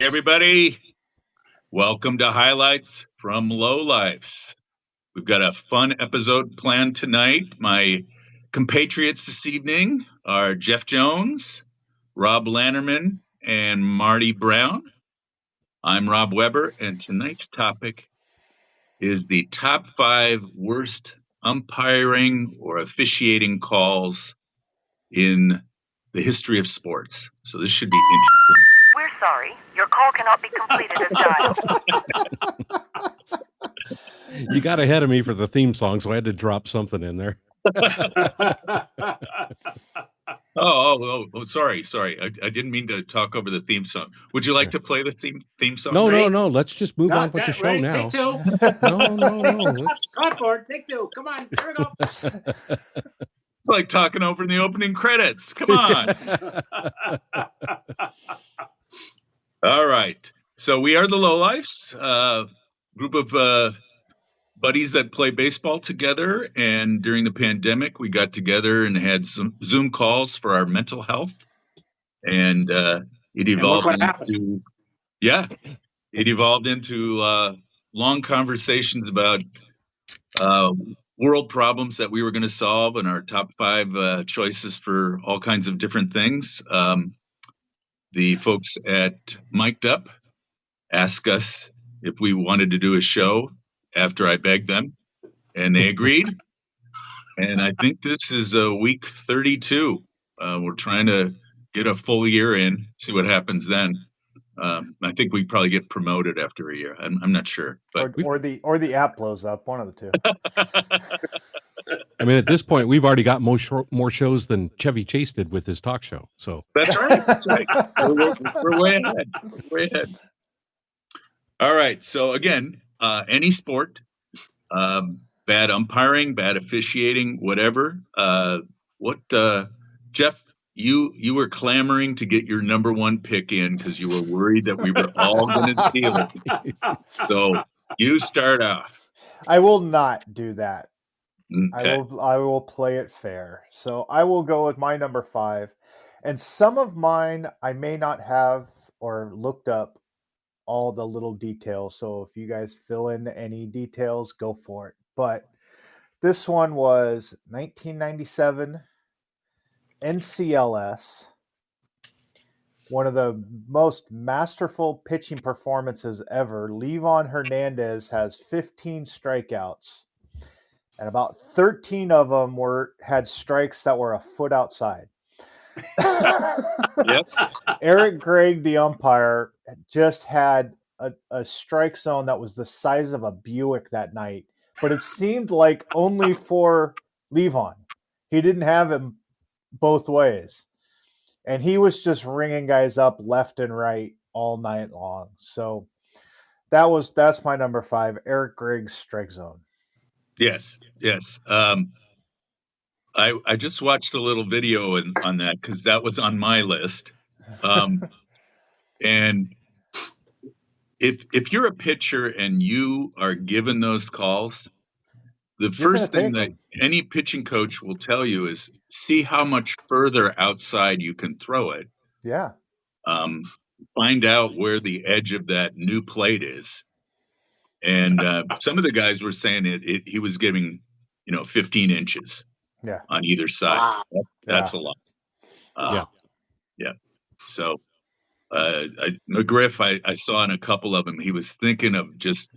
Hey everybody, welcome to Highlights from Lowlifes. We've got a fun episode planned tonight. My compatriots this evening are Jeff Jones, Rob Lannerman, and Marty Brown. I'm Rob Weber, and tonight's topic is the top 5 worst umpiring or officiating calls in the history of sports. So this should be interesting. We're sorry. Your call cannot be completed as dialed. You got ahead of me for the theme song, so I had to drop something in there. Sorry. I didn't mean to talk over the theme song. Would you like to play the theme song? No, Ray? no. Let's just move on with the show ready? now. Take two. No. Go for it. Take two. Come on. Here we go. It's like talking over the opening credits. Come on. All right. So we are the Lowlifes, group of buddies that play baseball together. And during the pandemic, we got together and had some Zoom calls for our mental health. And it evolved into long conversations about world problems that we were going to solve and our top 5 choices for all kinds of different things. The folks at Mic'd Up asked us if we wanted to do a show after I begged them, and they agreed. And I think this is week 32. We're trying to get a full year in, see what happens then. I think we probably get promoted after a year. I'm not sure, but or the app blows up. One of the two. I mean, at this point, we've already got more shows than Chevy Chase did with his talk show. So that's right. We're way ahead. We're way ahead. All right. So again, any sport, bad umpiring, bad officiating, whatever. Jeff? You were clamoring to get your number 1 pick in because you were worried that we were all going to steal it. So you start off. I will not do that. Okay. I will play it fair. So I will go with my number 5. And some of mine I may not have or looked up all the little details. So if you guys fill in any details, go for it. But this one was 1997 NCLS. One of the most masterful pitching performances ever. Livan Hernandez has 15 strikeouts, and about 13 of them had strikes that were a foot outside. Yep. Eric Gregg, the umpire, just had a strike zone that was the size of a Buick that night, but it seemed like only for Livan. He didn't have him both ways. And he was just ringing guys up left and right all night long. So that's my number 5, Eric Gregg's strike zone. Yes. I just watched a little video on that because that was on my list. And if you're a pitcher and you are given those calls, the first thing that any pitching coach will tell you is see how much further outside you can throw it. Yeah. Find out where the edge of that new plate is. And some of the guys were saying he was giving, 15 inches on either side. Wow. That's a lot. Yeah. So McGriff, I saw in a couple of them, he was thinking of just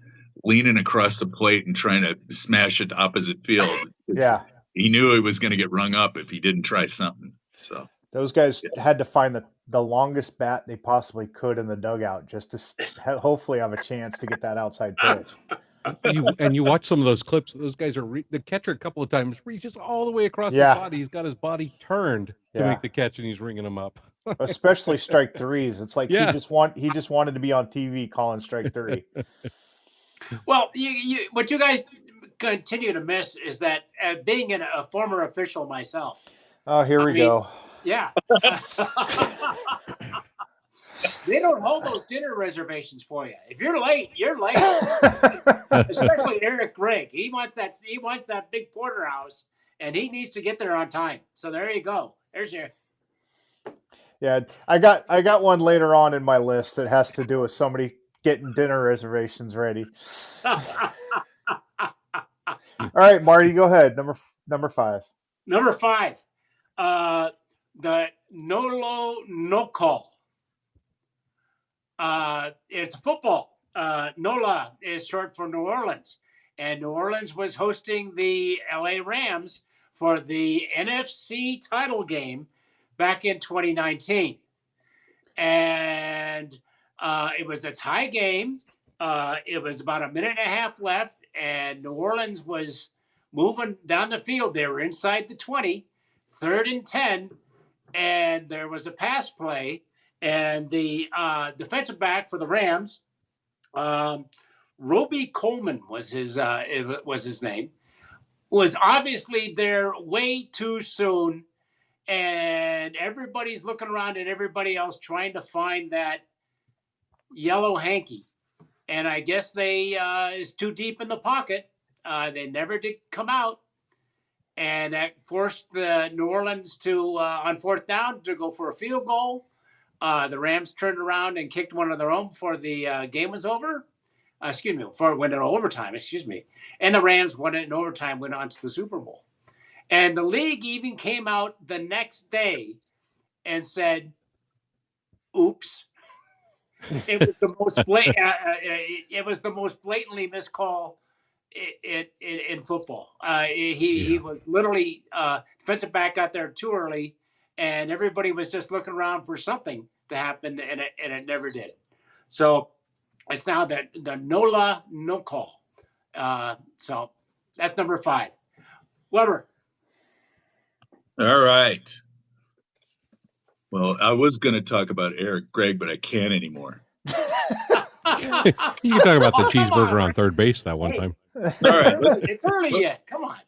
leaning across the plate and trying to smash it to opposite field. Yeah. He knew he was going to get rung up if he didn't try something. So those guys had to find the longest bat they possibly could in the dugout just to hopefully have a chance to get that outside pitch. You watch some of those clips. Those guys are the catcher a couple of times reaches all the way across his body. He's got his body turned to make the catch, and he's ringing them up. Especially strike threes. It's like he just wanted to be on TV calling strike 3. Well, what you guys continue to miss is that being a former official myself. Oh, here we go. Yeah. They don't hold those dinner reservations for you. If you're late, you're late. Especially Eric Gregg. He wants that big porterhouse, and he needs to get there on time. So there you go. There's your. Yeah, I got one later on in my list that has to do with somebody getting dinner reservations ready. All right, Marty, go ahead. Number 5. Number 5, the no call. It's football. NOLA is short for New Orleans, and New Orleans was hosting the LA Rams for the NFC title game back in 2019, and it was a tie game. It was about a minute and a half left, and New Orleans was moving down the field. They were inside the 20, 3rd and 10, and there was a pass play, and the defensive back for the Rams, Roby Coleman was his name, was obviously there way too soon, and everybody's looking around at everybody else trying to find that yellow hanky. And I guess they is too deep in the pocket. They never did come out. And that forced the New Orleans to, on 4th down, to go for a field goal. The Rams turned around and kicked one of their own before the game was over. Before it went into overtime, And the Rams won it in overtime, went on to the Super Bowl. And the league even came out the next day and said, oops. It was the most it was the most blatantly missed call in football. He was literally defensive back got there too early, and everybody was just looking around for something to happen, and it never did. So it's now the NOLA no call. So that's number 5. Weber. All right. Well, I was going to talk about Eric Gregg, but I can't anymore. You can talk about the cheeseburger on third base that one time. All right, it's early yet. Come on.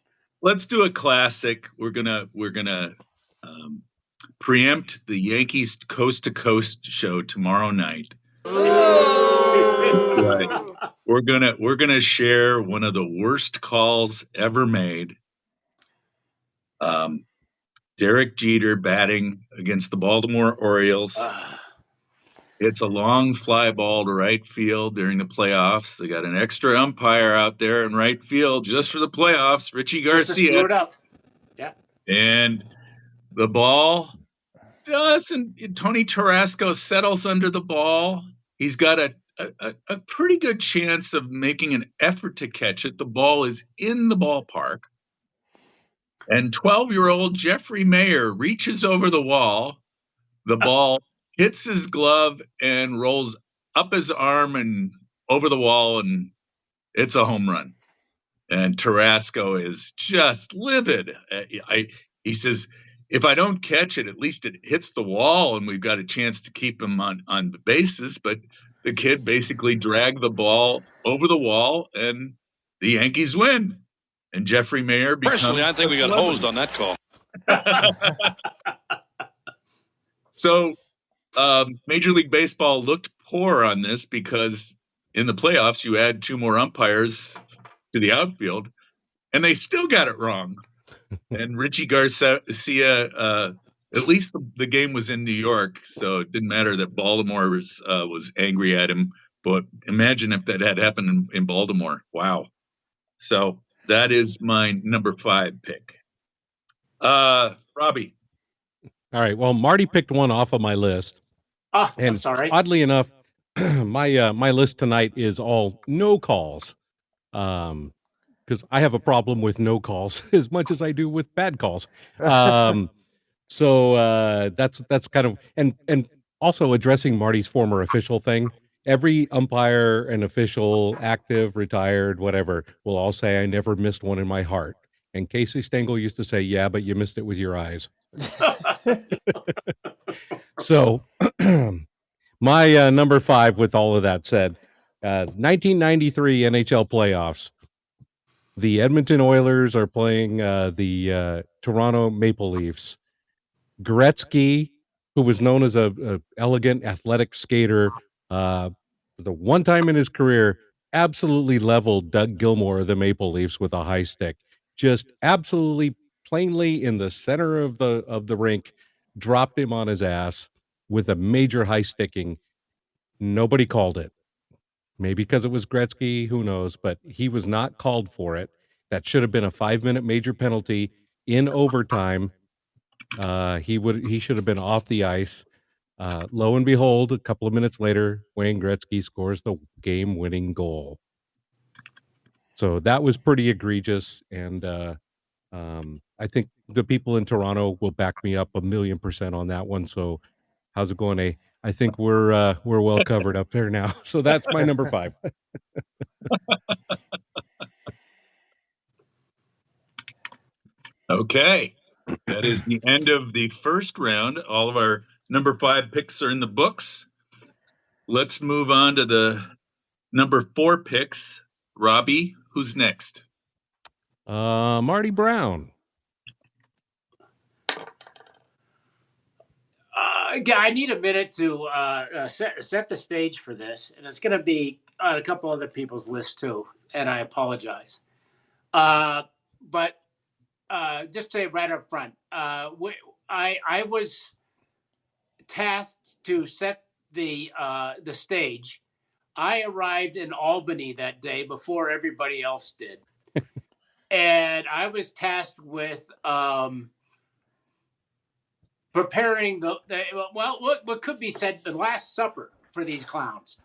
Let's do a classic. We're gonna preempt the Yankees Coast to Coast show tomorrow night. That's right. We're gonna share one of the worst calls ever made. Derek Jeter batting against the Baltimore Orioles. It's a long fly ball to right field during the playoffs. They got an extra umpire out there in right field just for the playoffs, Richie Garcia. Yeah. And the ball doesn't. Tony Tarasco settles under the ball. He's got a pretty good chance of making an effort to catch it. The ball is in the ballpark. And 12-year-old Jeffrey Mayer reaches over the wall. The ball hits his glove and rolls up his arm and over the wall, and it's a home run. And Tarasco is just livid. He says, if I don't catch it, at least it hits the wall and we've got a chance to keep him on the bases. But the kid basically dragged the ball over the wall and the Yankees win. And Jeffrey Mayer becomes Personally, I think we got hosed on that call. So Major League Baseball looked poor on this because in the playoffs, you add 2 more umpires to the outfield, and they still got it wrong. And Richie Garcia, at least the game was in New York, so it didn't matter that Baltimore was angry at him. But imagine if that had happened in Baltimore. Wow. So that is my number 5 pick. Robbie. All right. Well, Marty picked one off of my list. And I'm sorry. Oddly enough, my list tonight is all no calls. Because I have a problem with no calls as much as I do with bad calls. So that's kind of and also addressing Marty's former official thing. Every umpire and official, active, retired, whatever, will all say, I never missed one in my heart. And Casey Stengel used to say, yeah, but you missed it with your eyes. So my number 5, with all of that said, 1993 NHL playoffs. The Edmonton Oilers are playing the Toronto Maple Leafs. Gretzky, who was known as a elegant, athletic skater, the one time in his career, absolutely leveled Doug Gilmour of the Maple Leafs with a high stick. Just absolutely plainly in the center of the rink, dropped him on his ass. with a major high sticking. Nobody called it. Maybe because it was Gretzky, who knows, but he was not called for it. That should have been a 5-minute major penalty in overtime. He should have been off the ice. Lo and behold, a couple of minutes later, Wayne Gretzky scores the game-winning goal. So that was pretty egregious, and I think the people in Toronto will back me up 1,000,000% on that one. So, how's it going, A? I think we're well covered up there now. So that's my number 5. Okay. That is the end of the first round. All of our number 5 picks are in the books. Let's move on to the number 4 picks. Robbie, who's next? Marty Brown. I need a minute to set the stage for this, and it's going to be on a couple other people's lists too, and I apologize. But just to say right up front, I was tasked to set the stage. I arrived in Albany that day before everybody else did, and I was tasked with preparing what could be said the Last Supper for these clowns.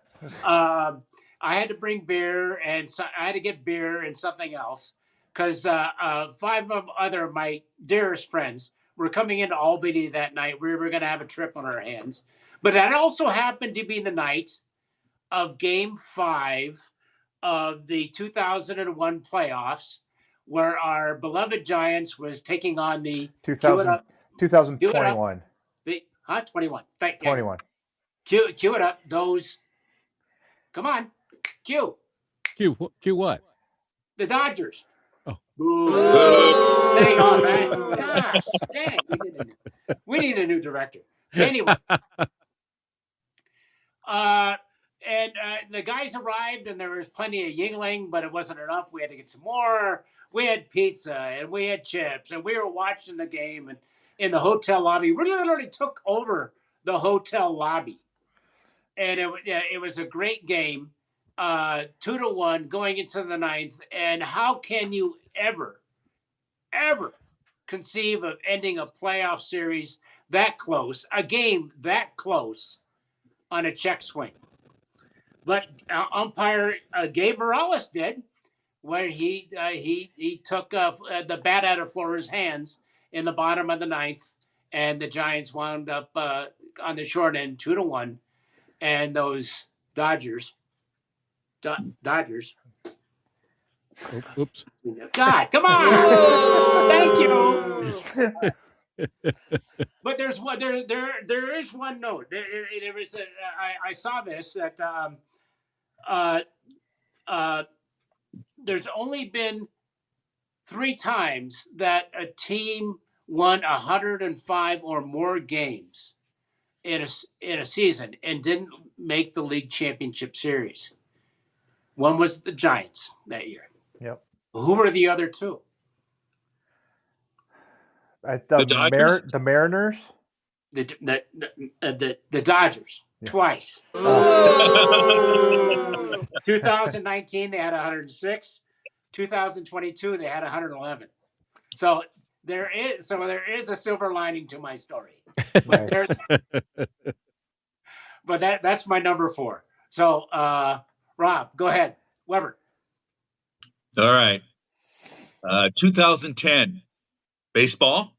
I had to bring beer, and I had to get beer and something else because 5 of my dearest friends were coming into Albany that night. We were going to have a trip on our hands, but that also happened to be the night of Game 5 of the 2001 playoffs, where our beloved Giants was taking on the 2021. 21. Thank you. 21. Cue it up. Those. Come on. Cue. Q what? The Dodgers. Oh. Hang on, man. Gosh, dang. We need a new director. Anyway. And the guys arrived, and there was plenty of Yingling, but it wasn't enough. We had to get some more. We had pizza, and we had chips, and we were watching the game, and in the hotel lobby. We literally took over the hotel lobby. And it was a great game, 2-1 going into the 9th. And how can you ever conceive of ending a playoff series that close, a game that close on a check swing? But umpire Gabe Morales did, where he took the bat out of Flores' hands in the bottom of the 9th, and the Giants wound up on the short end 2-1, and those Dodgers. Oops. God, come on! Thank you. But there's one. There is one note. There is I saw this that there's only been 3 times that a team won 105 or more games in a season and didn't make the league championship series. One was the Giants that year. Yep. Who were the other 2? The Dodgers? The Mariners. The Dodgers, yeah. Twice. 2019 they had 106. 2022 they had 111. So there is a silver lining to my story. But, but that's my number 4. So Rob, go ahead. Weber. All right. 2010 baseball.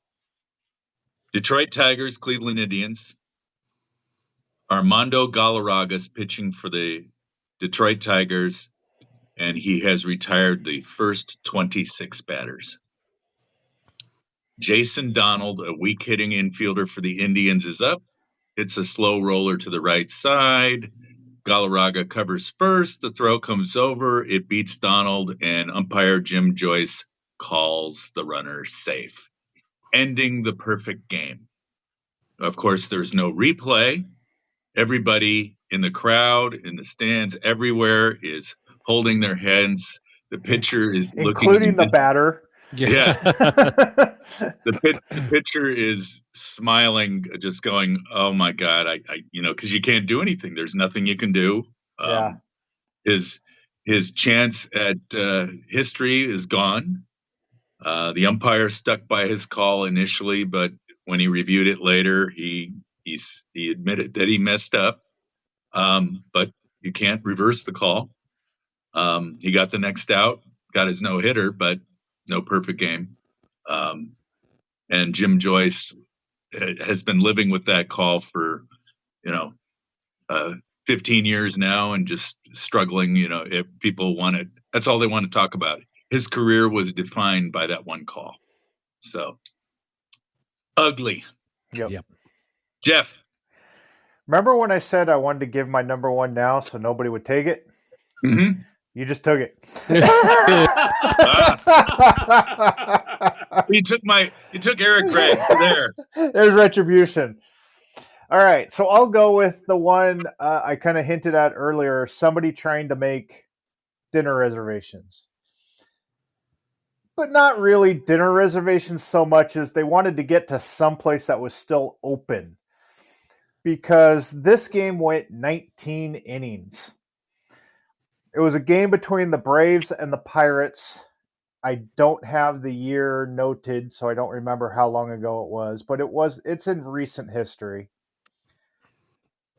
Detroit Tigers, Cleveland Indians. Armando Galarraga's pitching for the Detroit Tigers, and he has retired the first 26 batters. Jason Donald, a weak hitting infielder for the Indians, is up. It's a slow roller to the right side. Galarraga covers first. The throw comes over. It beats Donald, and umpire Jim Joyce calls the runner safe, ending the perfect game. Of course, there's no replay. Everybody in the crowd, in the stands, everywhere is holding their hands. The pitcher is including the batter. Yeah. Yeah. The pitcher is smiling, just going, "Oh my God, I because you can't do anything. There's nothing you can do." Yeah. His chance at history is gone. The umpire stuck by his call initially, but when he reviewed it later, he admitted that he messed up. But you can't reverse the call. He got the next out, got his no hitter, but no perfect game. And Jim Joyce has been living with that call for, you know, 15 years now, and just struggling. If people want it, that's all they want to talk about. His career was defined by that one call. So ugly. Yep. Jeff. Remember when I said I wanted to give my number one now so nobody would take it? Mm-hmm. You just took it. You took Eric Gregg. So there. There's retribution. All right, so I'll go with the one I kind of hinted at earlier. Somebody trying to make dinner reservations, but not really dinner reservations so much as they wanted to get to someplace that was still open, because this game went 19 innings. It was a game between the Braves and the Pirates. I don't have the year noted, so I don't remember how long ago it was, but it's in recent history.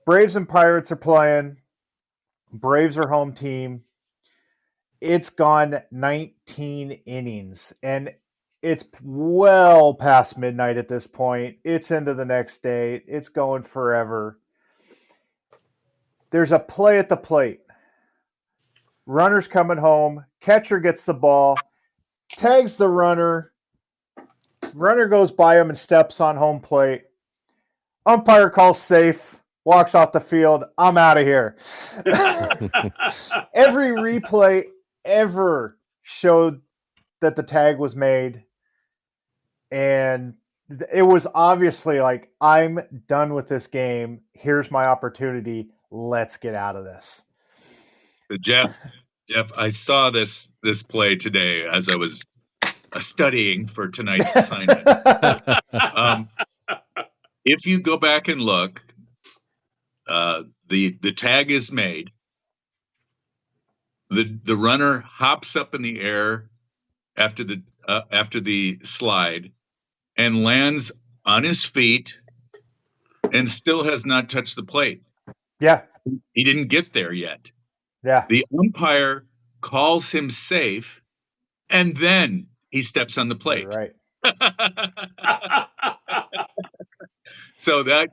Braves and Pirates are playing. Braves are home team. It's gone 19 innings, and it's well past midnight at this point. It's into the next day. It's going forever. There's a play at the plate. Runner's coming home. Catcher gets the ball, tags the runner. Runner goes by him and steps on home plate. Umpire calls safe. Walks off the field. I'm out of here. Every replay ever showed that the tag was made. And it was obviously like, I'm done with this game. Here's my opportunity. Let's get out of this. Jeff, I saw this play today as I was studying for tonight's assignment. If you go back and look, the tag is made. The runner hops up in the air after the slide and lands on his feet and still has not touched the plate. Yeah. He didn't get there yet. Yeah. The umpire calls him safe, and then he steps on the plate. You're right. So that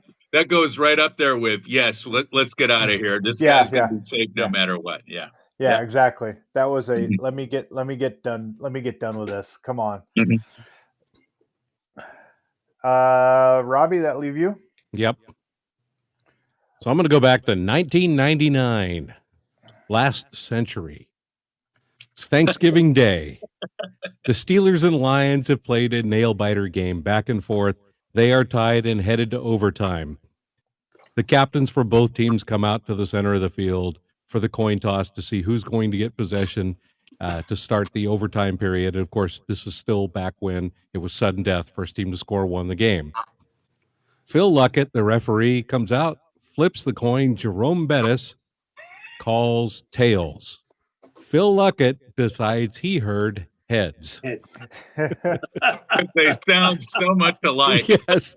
goes right up there with, yes, let's get out of here. This guy's going to be safe no matter what. Yeah. Yeah, exactly. That was a let me get done with this. Come on. Mm-hmm. Robbie, that leave you? Yep. So I'm going to go back to 1999, last century. It's Thanksgiving Day. The Steelers and Lions have played a nail-biter game back and forth. They are tied and headed to overtime. The captains for both teams come out to the center of the field for the coin toss to see who's going to get possession to start the overtime period. And of course, this is still back when it was sudden death. First team to score won the game. Phil Luckett, the referee, comes out, flips the coin. Jerome Bettis calls tails. Phil Luckett decides he heard heads. They sound so much alike. Yes.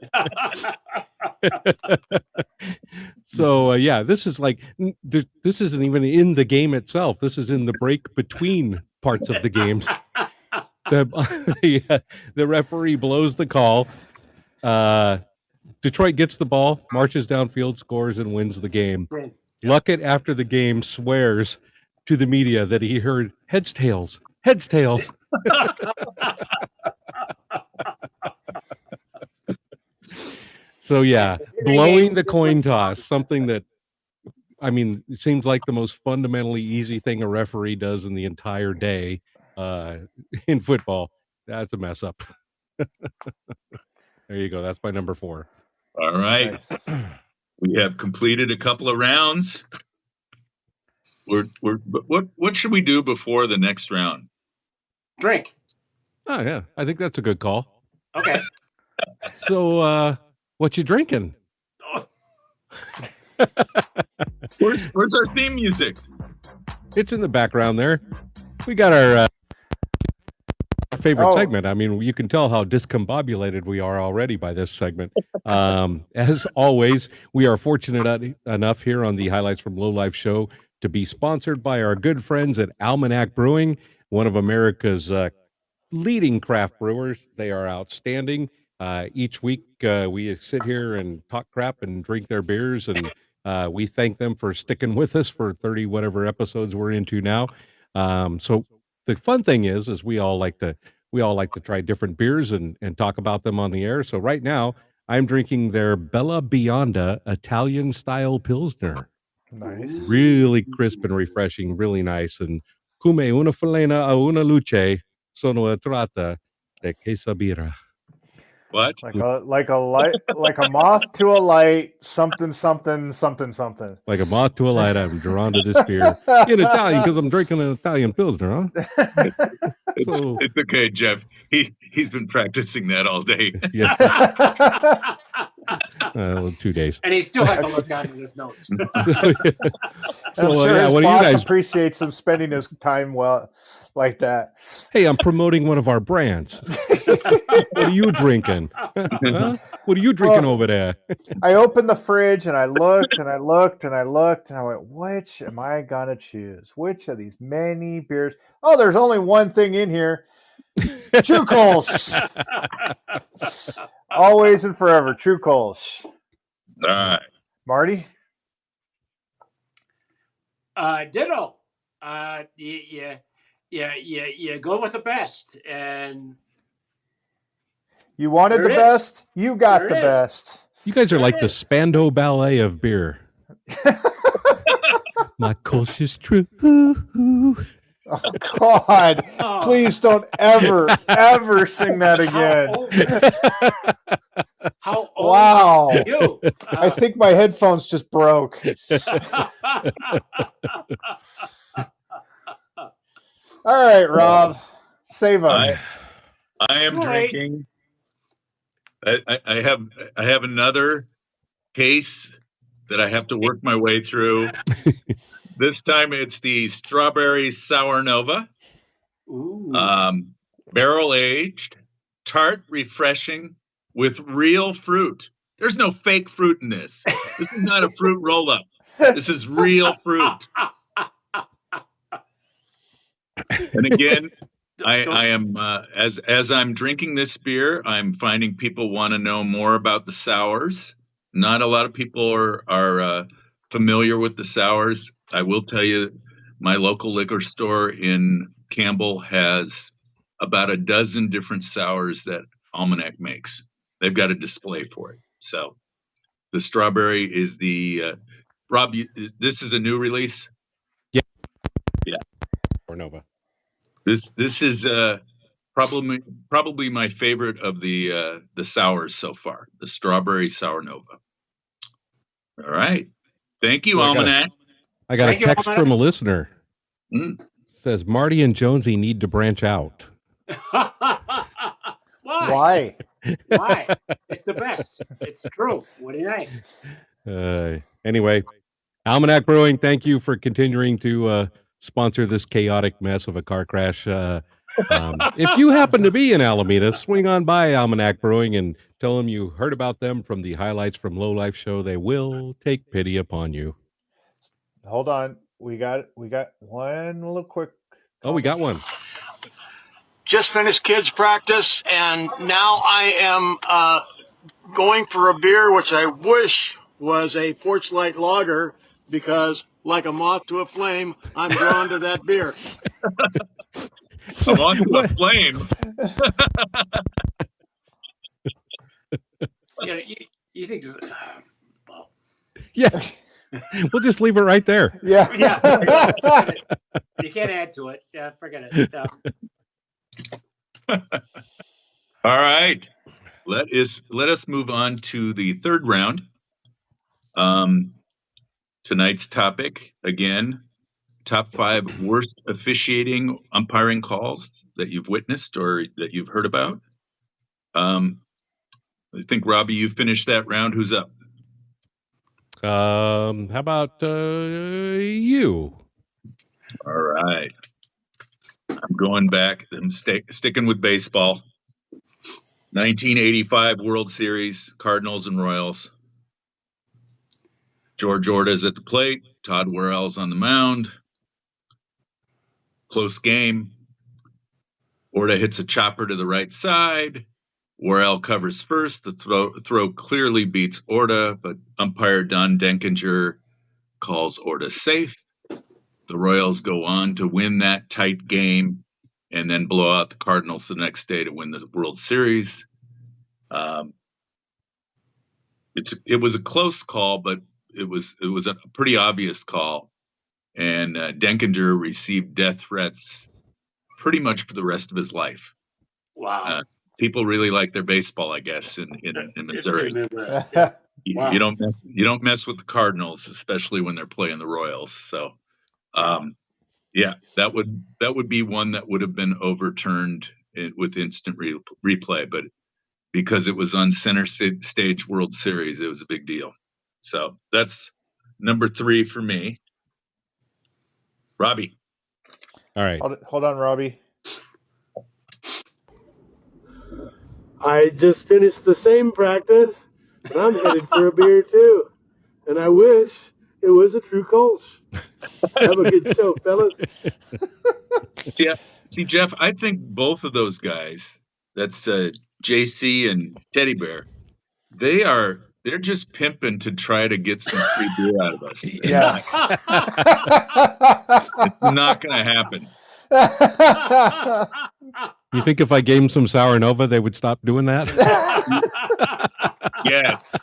So this is like this isn't even in the game itself. This is in the break between parts of the games. The referee blows the call. Detroit gets the ball, marches downfield, scores, and wins the game. Luckett, after the game, swears to the media that he heard heads, tails, heads, tails. So, blowing the coin toss, something that, it seems like the most fundamentally easy thing a referee does in the entire day in football. That's a mess up. There you go. That's my number 4. All right. Nice. We have completed a couple of rounds. What should we do before the next round? Drink. Oh yeah, I think that's a good call. Okay. So, what you drinking? Where's our theme music? It's in the background there. We got our favorite Oh. segment. I mean, you can tell how discombobulated we are already by this segment. As always, we are fortunate enough here on the Highlights from Lowlife show to be sponsored by our good friends at Almanac Brewing, one of America's leading craft brewers. They are outstanding. Each week, we sit here and talk crap and drink their beers, and we thank them for sticking with us for 30 whatever episodes we're into now. So the fun thing is we all like to try different beers and talk about them on the air. So right now, I'm drinking their Bella Bionda Italian style Pilsner. Nice. Really crisp and refreshing, really nice. And come una falena a una luce sono attrata de questa birra. What? Like a light, like a moth to a light, something. Like a moth to a light, I'm drawn to this beer in Italian because I'm drinking an Italian Pilsner, huh? It's okay, Jeff. He's been practicing that all day. Yeah, 2 days. And he still had to look down at his notes. I'm sure yeah, his what do you boss guys? appreciates him spending his time well like that. Hey, I'm promoting one of our brands. What are you drinking? Huh? What are you drinking over there? I opened the fridge and I looked and I looked and I looked and I went, which am I gonna choose? Which of these many beers? Oh, there's only one thing in here. True Coles. Always and forever. True Coles. All right. Marty? Ditto. You go with the best. And You wanted There the it is. best? You got There the it is. best. You guys are There like it the is. Spandau Ballet of beer. My Kolsch is true. Oh God! Oh. Please don't ever sing that again. How old Wow! are you? I think my headphones just broke. All right, Rob, save us. I am Too late. drinking. I have another case that I have to work my way through. This time it's the strawberry sour Nova, Ooh. barrel aged, tart, refreshing, with real fruit. There's no fake fruit in this. This is not a fruit roll up. This is real fruit. And again, I am as I'm drinking this beer, I'm finding people want to know more about the sours. Not a lot of people are familiar with the sours. I will tell you, my local liquor store in Campbell has about a dozen different sours that Almanac makes. They've got a display for it. So the strawberry is the Rob. This is a new release. Or Nova. This is probably my favorite of the sours so far. The strawberry sour Nova. All right, thank you, Well, Almanac. I got Thank a you, text Almanac. from a listener. Mm. Says Marty and Jonesy need to branch out. Why? Why? It's the best. It's true. What do you think? Anyway, Almanac Brewing, thank you for continuing to sponsor this chaotic mess of a car crash. If you happen to be in Alameda, swing on by Almanac Brewing and tell them you heard about them from the Highlights from Lowlife show. They will take pity upon you. Hold on. We got one little quick. Oh, we got one. Just finished kids practice, and now I am going for a beer which I wish was a porch light lager, because like a moth to a flame, I'm drawn to that beer. I'm on to a flame. You think this, well, Yeah. We'll just leave it right there. Yeah. you can't add to it. Yeah, forget it. All right, let us move on to the third round. Tonight's topic again top 5 worst officiating umpiring calls that you've witnessed or that you've heard about. I think, Robbie, you finished that round. Who's up? How about you? All right. I'm going back. I'm sticking with baseball. 1985 World Series, Cardinals and Royals. George Orta's at the plate. Todd Worrell's on the mound. Close game. Orta hits a chopper to the right side. Worrell covers first. The throw clearly beats Orta, but umpire Don Denkinger calls Orta safe. The Royals go on to win that tight game and then blow out the Cardinals the next day to win the World Series. It was a close call, but it was a pretty obvious call. And Denkinger received death threats pretty much for the rest of his life. Wow. People really like their baseball, I guess, in Missouri. Yeah. Wow. You don't mess with the Cardinals, especially when they're playing the Royals. So, yeah, that would be one that would have been overturned with instant replay, but because it was on center stage World Series, it was a big deal. So that's number 3 for me. Robbie. All right. Hold on, Robbie. I just finished the same practice, but I'm headed for a beer too. And I wish it was a true Colts. Have a good show, fellas. See, Jeff, I think both of those guys, that's JC and Teddy Bear, they're just pimping to try to get some free beer out of us. Yes. It's not going to happen. You think if I gave them some Sour Nova, they would stop doing that? Yes.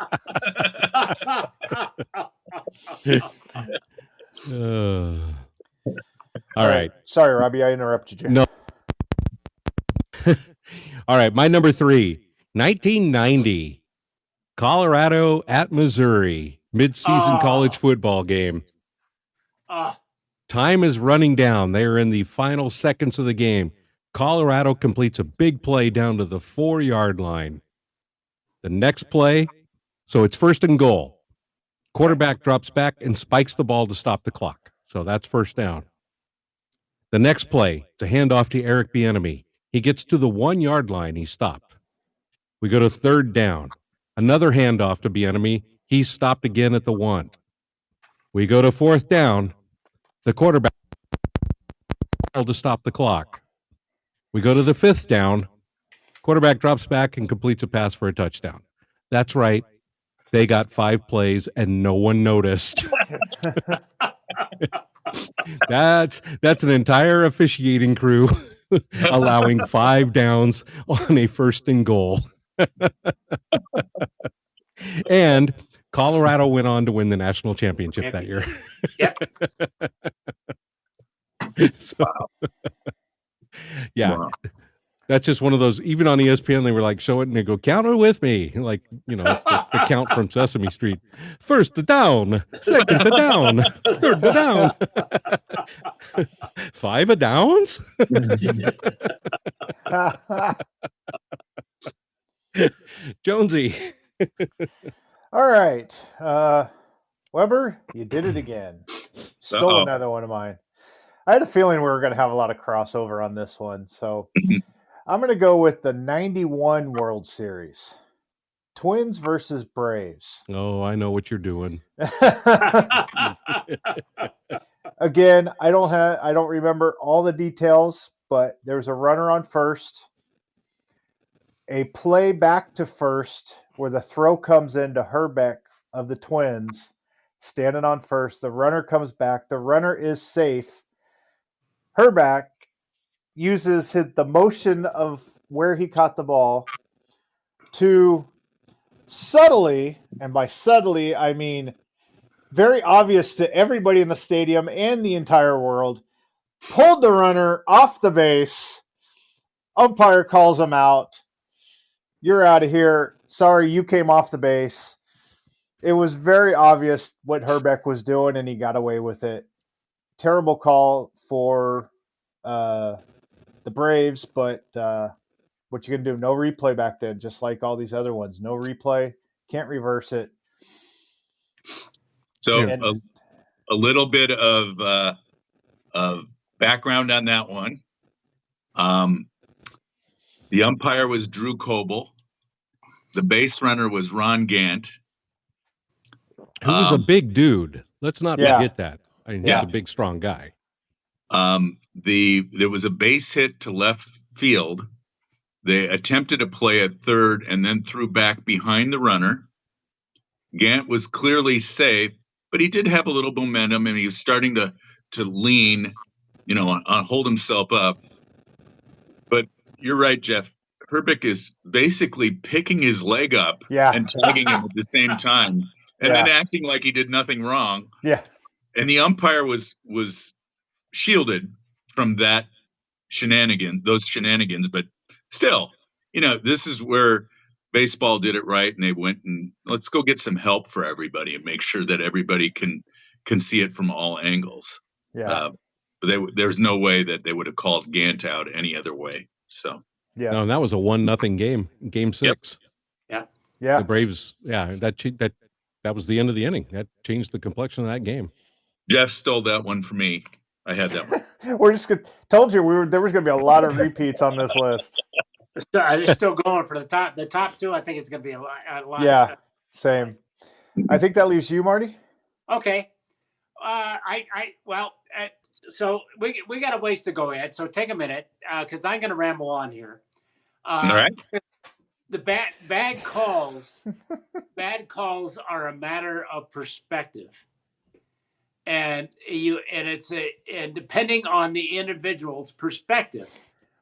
All right. Sorry, Robbie, I interrupted you. No. All right. My number 3, 1990, Colorado at Missouri, mid-season college football game. Time is running down. They are in the final seconds of the game. Colorado completes a big play down to the 4-yard line. The next play, so it's 1st and goal. Quarterback drops back and spikes the ball to stop the clock. So that's 1st down. The next play, it's a handoff to Eric Bieniemy. He gets to the 1-yard line. He stopped. We go to 3rd down. Another handoff to Bieniemy. He's stopped again at the 1. We go to 4th down. The quarterback to stop the clock. We go to the 5th down. Quarterback drops back and completes a pass for a touchdown. That's right. They got 5 plays and no one noticed. That's an entire officiating crew allowing 5 downs on a 1st and goal. And Colorado went on to win the national championship that year. Yep. Yeah. Wow. That's just one of those, even on ESPN, they were like, show it and they go, count it with me. Like, it's the count from Sesame Street. 1st to down, 2nd to down, 3rd to down. 5 a downs? Jonesy. All right. Weber, you did it again. Stole another one of mine. I had a feeling we were going to have a lot of crossover on this one. So I'm going to go with the 91 World Series. Twins versus Braves. Oh, I know what you're doing. Again, I don't remember all the details, but there was a runner on first, a play back to first where the throw comes into Herbeck of the Twins, standing on first. The runner comes back. The runner is safe. Herbeck uses the motion of where he caught the ball to subtly, and by subtly, I mean very obvious to everybody in the stadium and the entire world, pulled the runner off the base. Umpire calls him out. You're out of here. Sorry, you came off the base. It was very obvious what Herbeck was doing, and he got away with it. terrible call for the Braves, but what you gonna do? No replay back then, just like all these other ones. No replay, can't reverse it. So And a little bit of background on that one. The umpire was Drew Coble. The base runner was Ron Gant. Who was a big dude. Let's not Yeah. forget that. I mean, he's Yeah. a big, strong guy. There was a base hit to left field. They attempted to play at third and then threw back behind the runner. Gant was clearly safe, but he did have a little momentum and he was starting to lean, hold himself up. But you're right, Jeff. Herbeck is basically picking his leg up Yeah. and tagging him at the same time, and then acting like he did nothing wrong. Yeah. And the umpire was shielded from those shenanigans. But still, this is where baseball did it right, and they went and let's go get some help for everybody and make sure that everybody can see it from all angles. Yeah. But there's no way that they would have called Gant out any other way. So. Yeah. No, and that was a 1-0 game, game 6. Yep. Yeah. The Braves, that was the end of the inning. That changed the complexion of that game. Jeff stole that one from me. I had that one. We're just told you there was going to be a lot of repeats on this list. It's still going for the top. The top two, I think it's going to be a lot. Yeah, same. I think that leaves you, Marty. Okay. So we got a ways to go, Ed. So take a minute because I'm going to ramble on here. All right. The bad calls. Bad calls are a matter of perspective, and depending on the individual's perspective,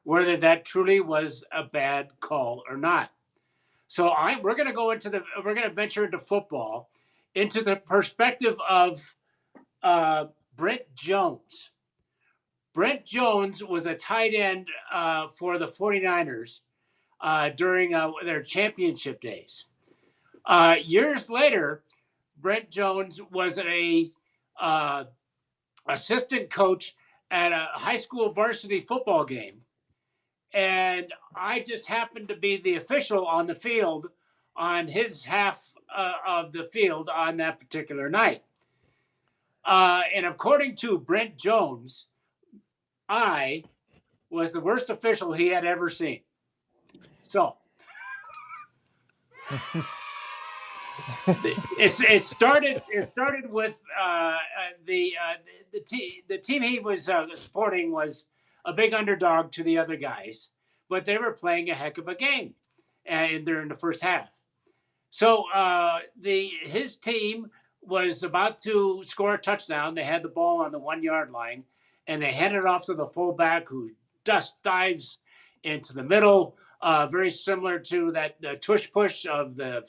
whether that truly was a bad call or not. So we're going to venture into football, into the perspective of Brent Jones. Brent Jones was a tight end for the 49ers during their championship days. Years later, Brent Jones was a assistant coach at a high school varsity football game. And I just happened to be the official on the field on his half of the field on that particular night. And according to Brent Jones, I was the worst official he had ever seen. So it started with the team he was supporting was a big underdog to the other guys, but they were playing a heck of a game, and they're in the first half. So his team was about to score a touchdown. They had the ball on the 1 yard line, and they handed it off to the fullback who dives into the middle, very similar to that tush push of the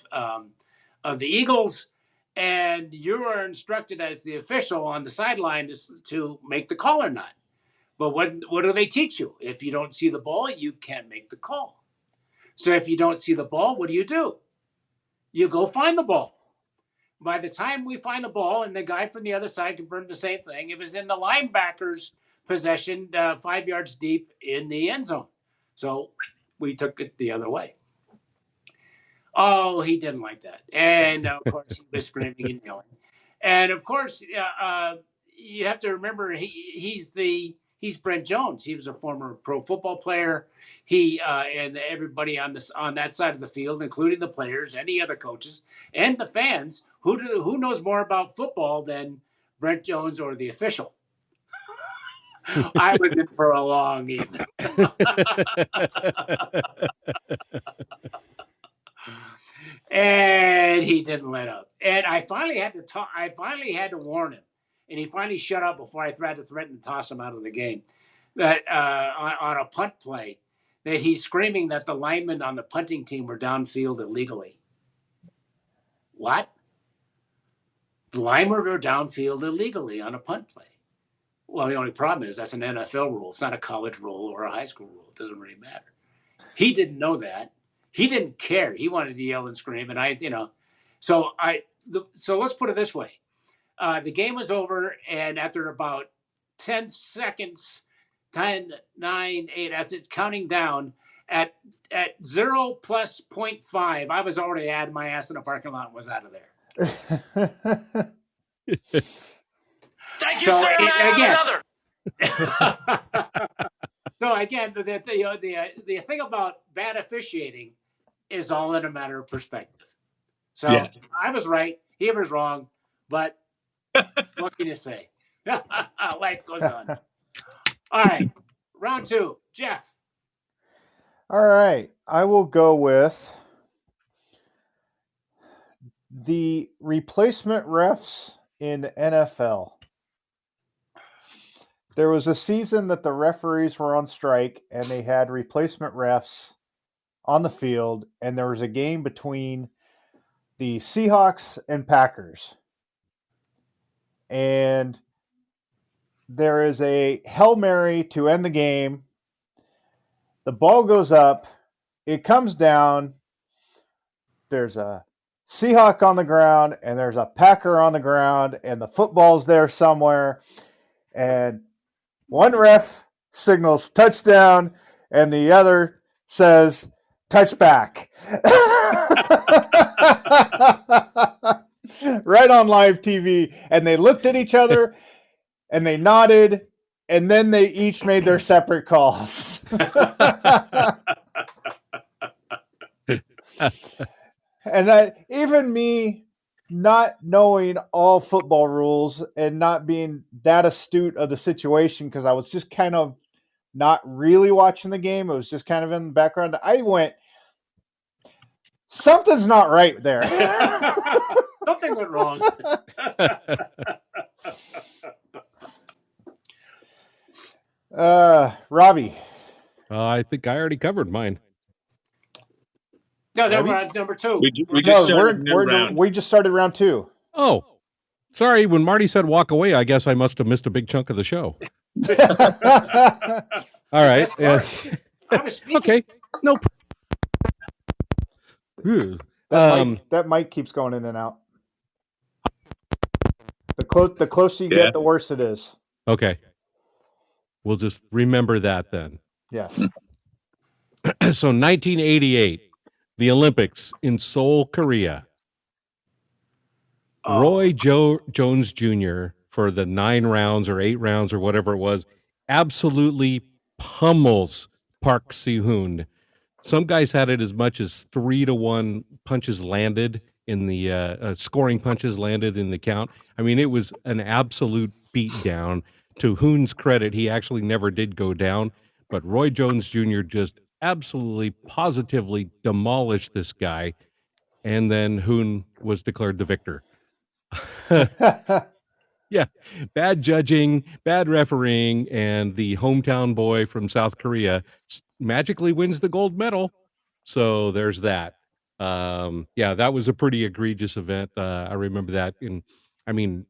Eagles. And you are instructed as the official on the sideline to make the call or not. But what do they teach you? If you don't see the ball, you can't make the call. So if you don't see the ball, what do? You go find the ball. By the time we find the ball, and the guy from the other side confirmed the same thing, it was in the linebacker's possession, 5 yards deep in the end zone. So we took it the other way. Oh, he didn't like that. And, of course, he was screaming and yelling. And, of course, you have to remember he's Brent Jones. He was a former pro football player. He and everybody on that side of the field, including the players, any other coaches, and the fans, who knows more about football than Brent Jones or the official? I was in for a long evening. And he didn't let up. And I finally had to warn him. And he finally shut up before I had to threaten to toss him out of the game. That on a punt play, that he's screaming that the linemen on the punting team were downfield illegally. What? The linemen were downfield illegally on a punt play. Well, the only problem is that's an NFL rule. It's not a college rule or a high school rule. It doesn't really matter. He didn't know that. He didn't care. He wanted to yell and scream, and so let's put it this way: the game was over, and after about 10 seconds, 10, 9, 8, as it's counting down at 0 plus 0.5. I was already had my ass in the parking lot and was out of there. Thank you, So Chairman. again, Another. so again, the thing about bad officiating is all in a matter of perspective. So Yes. I was right, he was wrong, but what can you say? Life goes on. All right, round 2, Jeff. All right. I will go with the replacement refs in NFL. There was a season that the referees were on strike and they had replacement refs on the field, and there was a game between the Seahawks and Packers. And there is a Hail Mary to end the game. The ball goes up, it comes down. There's a Seahawk on the ground and there's a Packer on the ground, and the football's there somewhere. And one ref signals touchdown and the other says touchback. Right on live TV. And they looked at each other and they nodded, and then they each made their separate calls. And even me not knowing all football rules and not being that astute of the situation, because I was just kind of not really watching the game, it was just kind of in the background, I went, something's not right there. Something went wrong. Robbie. I think I already covered mine. No, that we're at number 2. We just started a new round. We just started round 2. Oh, sorry. When Marty said walk away, I guess I must have missed a big chunk of the show. All right. Okay. No. That mic keeps going in and out. The closer you get, the worse it is. Okay. We'll just remember that then. Yes. So 1988, the Olympics in Seoul, Korea. Roy Jones Jr. for the 9 rounds or 8 rounds or whatever it was, absolutely pummels Park Si-hoon. Some guys had it as much as 3-1 punches landed in the scoring punches landed in the count. I mean, it was an absolute beatdown. To Hoon's credit, he actually never did go down, but Roy Jones Jr. just absolutely, positively demolished this guy, and then Hoon was declared the victor. Yeah, bad judging, bad refereeing, and the hometown boy from South Korea magically wins the gold medal. So there's that. Yeah, that was a pretty egregious event. I remember that. I mean,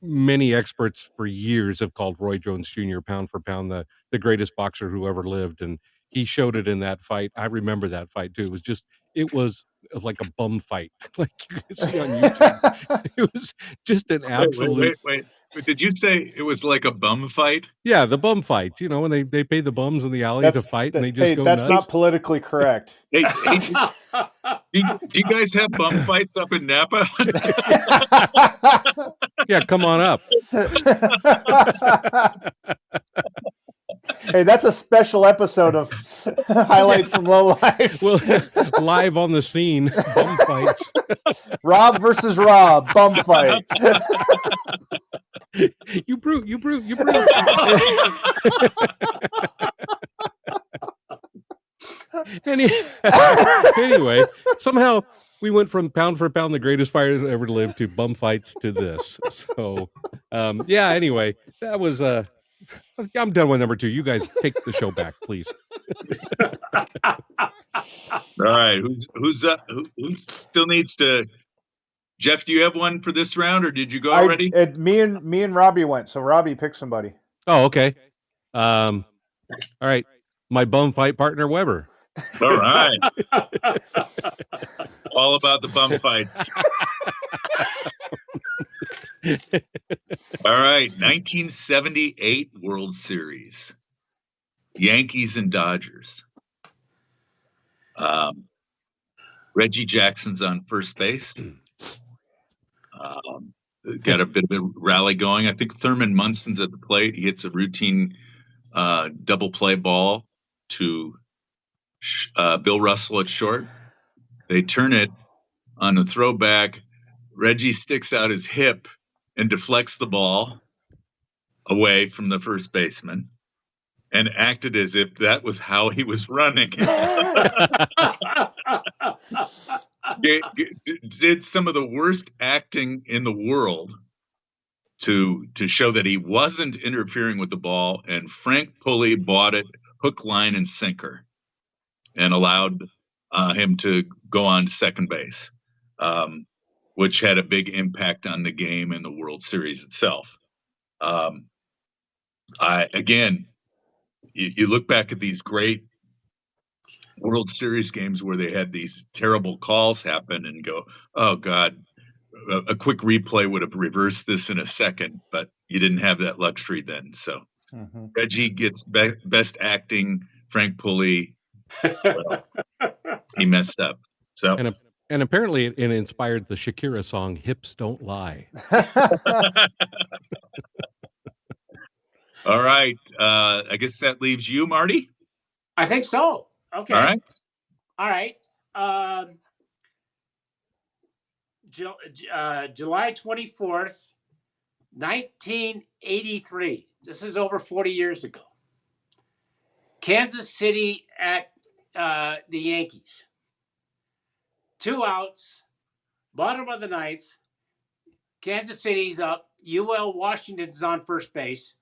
many experts for years have called Roy Jones Jr. pound for pound the greatest boxer who ever lived, and he showed it in that fight. I remember that fight too. It was like a bum fight, like you can see on YouTube. It was just an absolute. Wait. Did you say it was like a bum fight? Yeah, the bum fight. You know, when they pay the bums in the alley to fight, and they just go that's nuts. not politically correct. Hey, do you guys have bum fights up in Napa? Yeah, come on up. Hey, that's a special episode of Highlights from Lowlifes. Well, live on the scene, bum fights. Rob versus Rob, bum fight. You brute. Anyway, somehow we went from pound for pound the greatest fighter ever to live to bum fights to this. So, yeah. Anyway, that was I'm done with number 2. You guys take the show back, please. All right, who still needs to? Jeff, do you have one for this round, or did you go already? Me and Robbie went. So Robbie, pick somebody. Oh, okay. All right. My bum fight partner, Weber. All right. All about the bum fight. All right, 1978 World Series, Yankees and Dodgers. Reggie Jackson's on first base. Got a bit of a rally going. I think Thurman Munson's at the plate. He hits a routine double play ball to Bill Russell at short. They turn it on a throwback. Reggie sticks out his hip and deflects the ball away from the first baseman and acted as if that was how he was running. Did some of the worst acting in the world to show that he wasn't interfering with the ball, and Frank Pulley bought it hook, line, and sinker and allowed him to go on to second base, which had a big impact on the game and the World Series itself. You look back at these great World Series games where they had these terrible calls happen and go, oh God, a quick replay would have reversed this in a second, but you didn't have that luxury then. So Reggie gets best acting. Frank Pulley, well, he messed up. So and apparently it inspired the Shakira song "Hips Don't Lie." All right, I guess that leaves you, Marty. I think so. Okay. All right. July 24th, 1983. This is over 40 years ago. Kansas City at the Yankees. 2 outs, bottom of the ninth. Kansas City's up. UL Washington's on first base.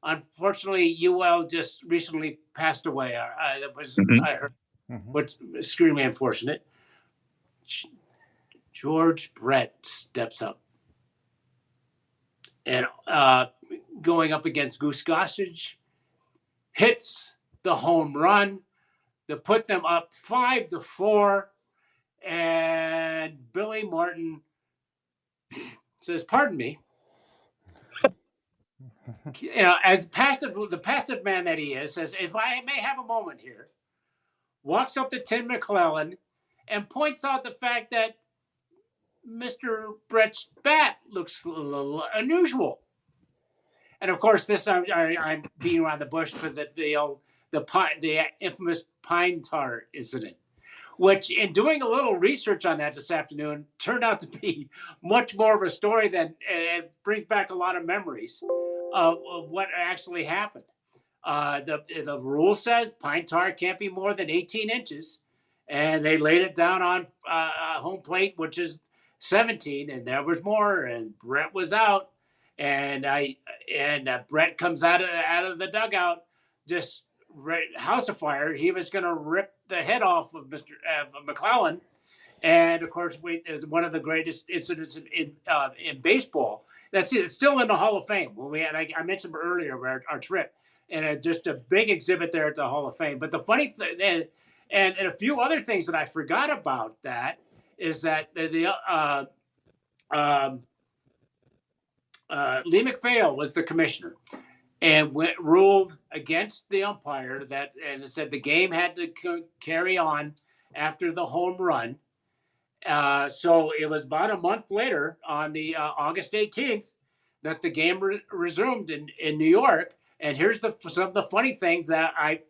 Unfortunately, UL just recently passed away. That was I heard. What's extremely unfortunate. George Brett steps up and going up against Goose Gossage, hits the home run to put them up 5-4. And Billy Martin says, "Pardon me." As the passive man that he is, says, "If I may have a moment here," walks up to Tim McClellan and points out the fact that Mr. Brett's bat looks a little unusual. And of course, this I'm beating around the bush for the infamous pine tar incident, which, in doing a little research on that this afternoon, turned out to be much more of a story than it brings back a lot of memories of what actually happened. The rule says pine tar can't be more than 18 inches, and they laid it down on home plate, which is 17, and there was more, and Brett was out, and Brett comes out of the dugout, just house of fire. He was going to rip the head off of Mr. McClellan, and of course, is one of the greatest incidents in baseball. That's it. It's still in the Hall of Fame. When we had, I mentioned earlier our trip, and just a big exhibit there at the Hall of Fame. But the funny thing, and a few other things that I forgot about that is that Lee McPhail was the commissioner and ruled against the umpire and said the game had to carry on after the home run. So it was about a month later, on the August 18th, that the game resumed in New York. And here's some of the funny things that I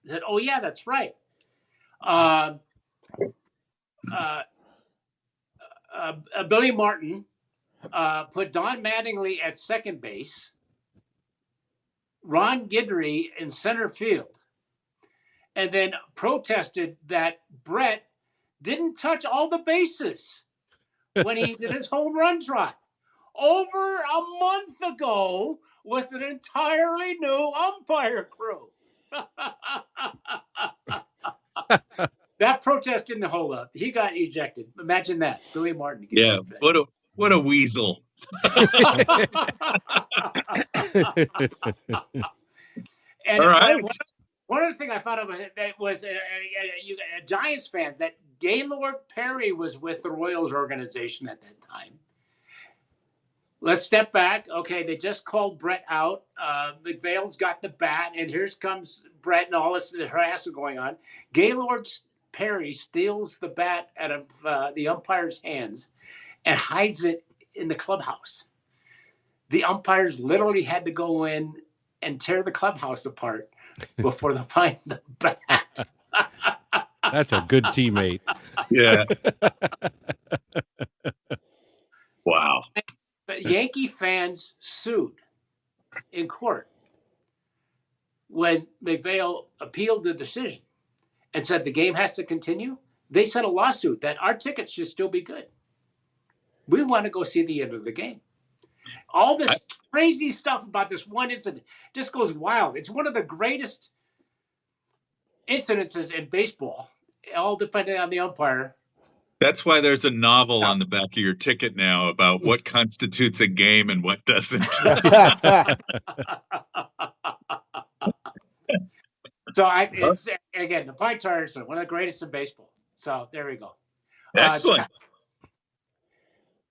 said, oh, yeah, that's right. Billy Martin put Don Mattingly at second base, Ron Guidry in center field, and then protested that Brett didn't touch all the bases when he did his home run trot over a month ago with an entirely new umpire crew. That protest didn't hold up. He got ejected. Imagine that. Billy Martin. Yeah, what a weasel. And all right. One other thing I found out was a Giants fan, that Gaylord Perry was with the Royals organization at that time. Let's step back. Okay, they just called Brett out. McVale's got the bat, and here comes Brett, and all this harassment going on. Gaylord Perry steals the bat out of the umpire's hands and hides it in the clubhouse. The umpires literally had to go in and tear the clubhouse apart before they find the bat. That's a good teammate. Yeah. Wow. But Yankee fans sued in court when McVale appealed the decision and said the game has to continue. They sent a lawsuit that our tickets should still be good. We want to go see the end of the game. All this crazy stuff about this one incident just goes wild. It's one of the greatest incidences in baseball, all depending on the umpire. That's why there's a novel on the back of your ticket now about what constitutes a game and what doesn't. So it's again, the Pine Tires are one of the greatest in baseball. So there we go. Excellent.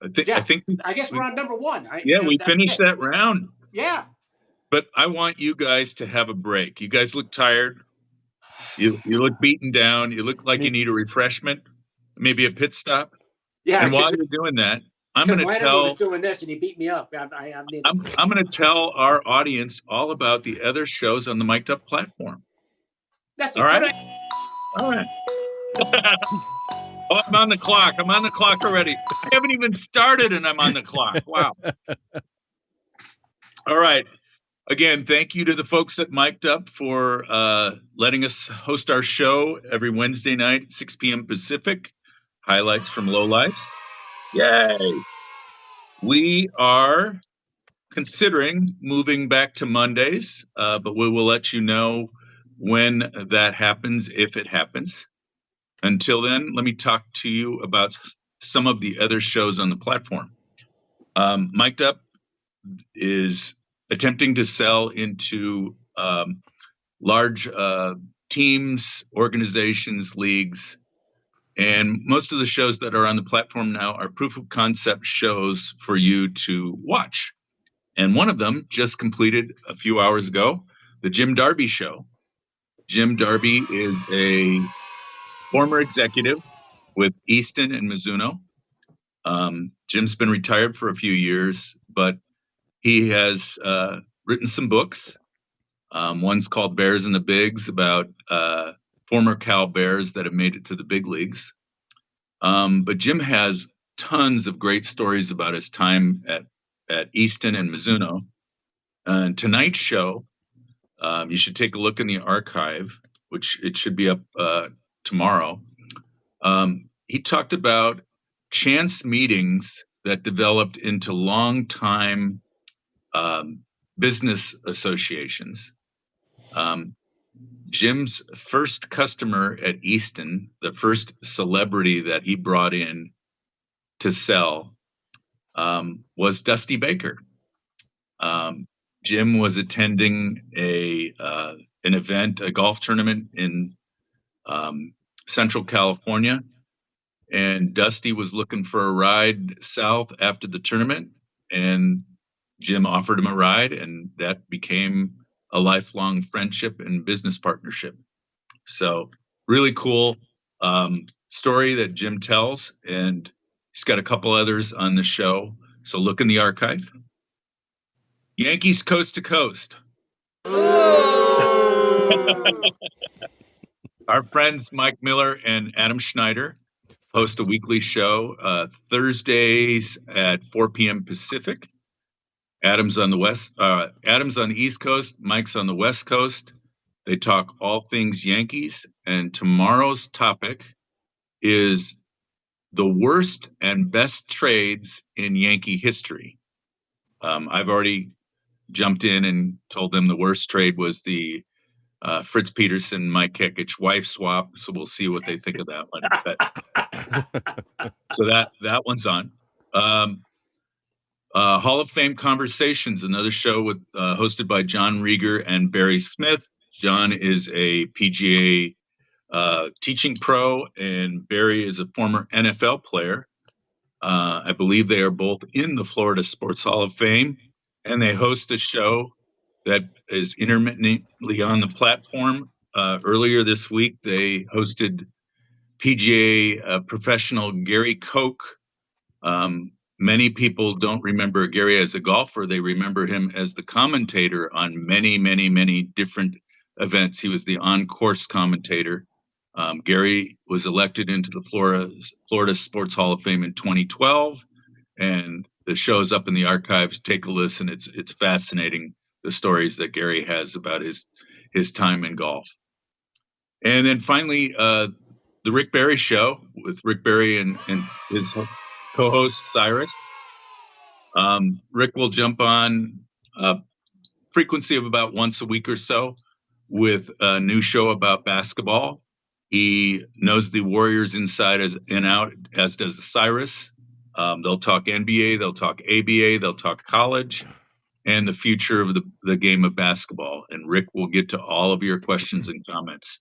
I guess we're on number one. We finished that round. Yeah. But I want you guys to have a break. You guys look tired. You look beaten down. You look like you need a refreshment, maybe a pit stop. Yeah. And while you're doing that, I'm going to was doing this and he beat me up. I'm going to tell our audience all about the other shows on the Mic'd Up platform. That's all right. All right. Oh, I'm on the clock. I'm on the clock already. I haven't even started and I'm on the clock. Wow. All right. Again, thank you to the folks at Mic'd Up for letting us host our show every Wednesday night at 6 p.m. Pacific. Highlights from Lowlifes. Yay. We are considering moving back to Mondays, but we will let you know when that happens, if it happens. Until then, let me talk to you about some of the other shows on the platform. Mic'd Up is attempting to sell into large teams, organizations, leagues, and most of the shows that are on the platform now are proof of concept shows for you to watch. And one of them just completed a few hours ago, the Jim Darby Show. Jim Darby is a former executive with Easton and Mizuno. Jim's been retired for a few years, but he has written some books. One's called Bears and the Bigs, about former Cal Bears that have made it to the big leagues. But Jim has tons of great stories about his time at Easton and Mizuno. Tonight's show, you should take a look in the archive, which it should be up tomorrow. He talked about chance meetings that developed into long-time business associations. Jim's first customer at Easton, the first celebrity that he brought in to sell, was Dusty Baker. Jim was attending an event, a golf tournament in Central California, and Dusty was looking for a ride south after the tournament, and Jim offered him a ride, and that became a lifelong friendship and business partnership. So really cool story that Jim tells, and he's got a couple others on the show. So look in the archive. Yankees Coast to Coast. Our friends Mike Miller and Adam Schneider host a weekly show Thursdays at 4 p.m. Pacific. Adam's on the East Coast, Mike's on the West Coast. They talk all things Yankees, and tomorrow's topic is the worst and best trades in Yankee history. I've already jumped in and told them the worst trade was the Fritz Peterson, Mike Kekich wife swap. So we'll see what they think of that one. So that one's on. Hall of Fame Conversations, another show with hosted by John Rieger and Barry Smith. John is a PGA teaching pro, and Barry is a former NFL player. I believe they are both in the Florida Sports Hall of Fame, and they host a show that is intermittently on the platform. Earlier this week, they hosted PGA professional Gary Koch. Many people don't remember Gary as a golfer. They remember him as the commentator on many, many, many different events. He was the on-course commentator. Gary was elected into the Florida Sports Hall of Fame in 2012, and the show's up in the archives. Take a listen. It's fascinating, the stories that Gary has about his time in golf. And then finally, the Rick Barry Show with Rick Barry and his co-host Cyrus. Rick will jump on a frequency of about once a week or so with a new show about basketball. He knows the Warriors inside and out, as does Cyrus. They'll talk NBA, they'll talk ABA, they'll talk college, and the future of the game of basketball. And Rick will get to all of your questions and comments.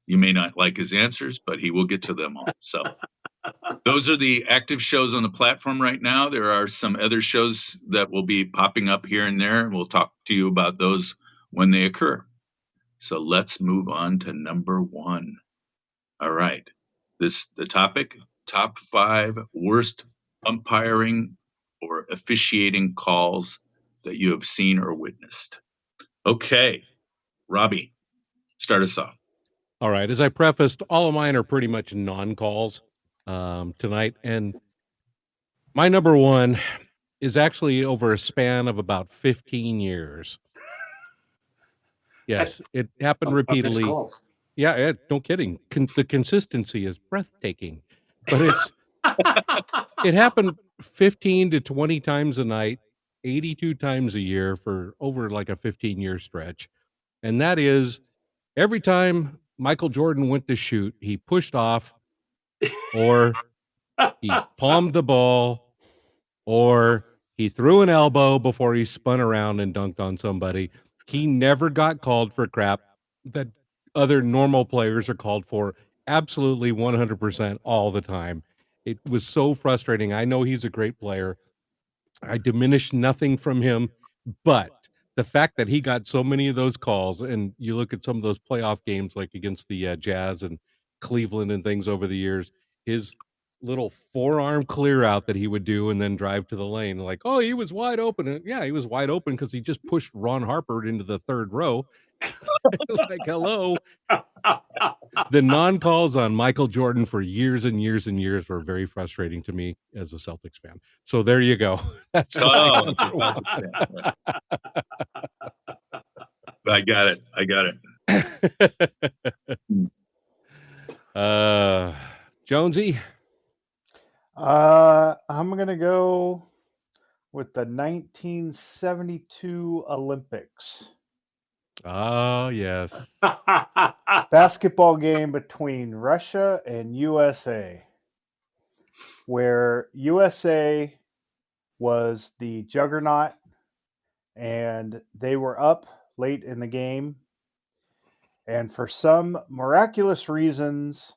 You may not like his answers, but he will get to them all. So those are the active shows on the platform right now. There are some other shows that will be popping up here and there, and we'll talk to you about those when they occur. So let's move on to number 1. All right. The topic, top 5 worst umpiring or officiating calls that you have seen or witnessed. Okay. Robbie, start us off. All right. As I prefaced, all of mine are pretty much non-calls tonight. And my number 1 is actually over a span of about 15 years. Yes, it happened repeatedly. Calls. Yeah, don't kidding. The consistency is breathtaking. But it happened 15 to 20 times a night, 82 times a year for over like a 15-year stretch. And that is every time Michael Jordan went to shoot, he pushed off or he palmed the ball or he threw an elbow before he spun around and dunked on somebody. He never got called for crap that other normal players are called for absolutely 100% all the time. It was so frustrating. I know he's a great player. I diminish nothing from him, but the fact that he got so many of those calls, and you look at some of those playoff games like against the Jazz and Cleveland and things over the years, his little forearm clear out that he would do and then drive to the lane like, oh, he was wide open. And yeah, he was wide open because he just pushed Ron Harper into the third row. Like, hello. The non-calls on Michael Jordan for years and years and years were very frustrating to me as a Celtics fan. So there you go. That's my number 1. I got it. Jonesy. I'm gonna go with the 1972 Olympics. Oh, yes. Basketball game between Russia and USA, where USA was the juggernaut and they were up late in the game. And for some miraculous reasons,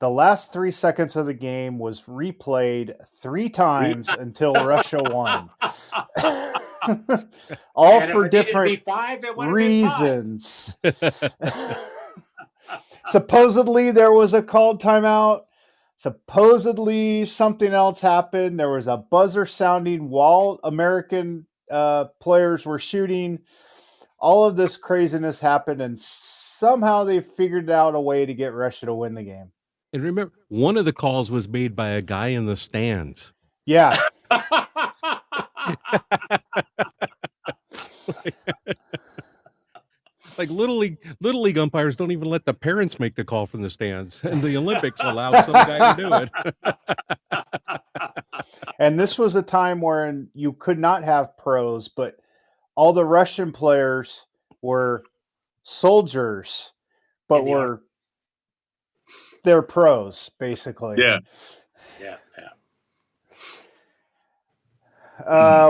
the last 3 seconds of the game was replayed 3 times until Russia won. All And for if it needed to different be 5, it would have been 5. reasons. Supposedly there was a called timeout. Supposedly something else happened. There was a buzzer sounding while American players were shooting. All of this craziness happened, and somehow they figured out a way to get Russia to win the game. And remember, one of the calls was made by a guy in the stands. Yeah. Like little league umpires don't even let the parents make the call from the stands, and the Olympics allowed some guy to do it. And this was a time where you could not have pros, but all the Russian players were soldiers, but they're pros, basically. Yeah.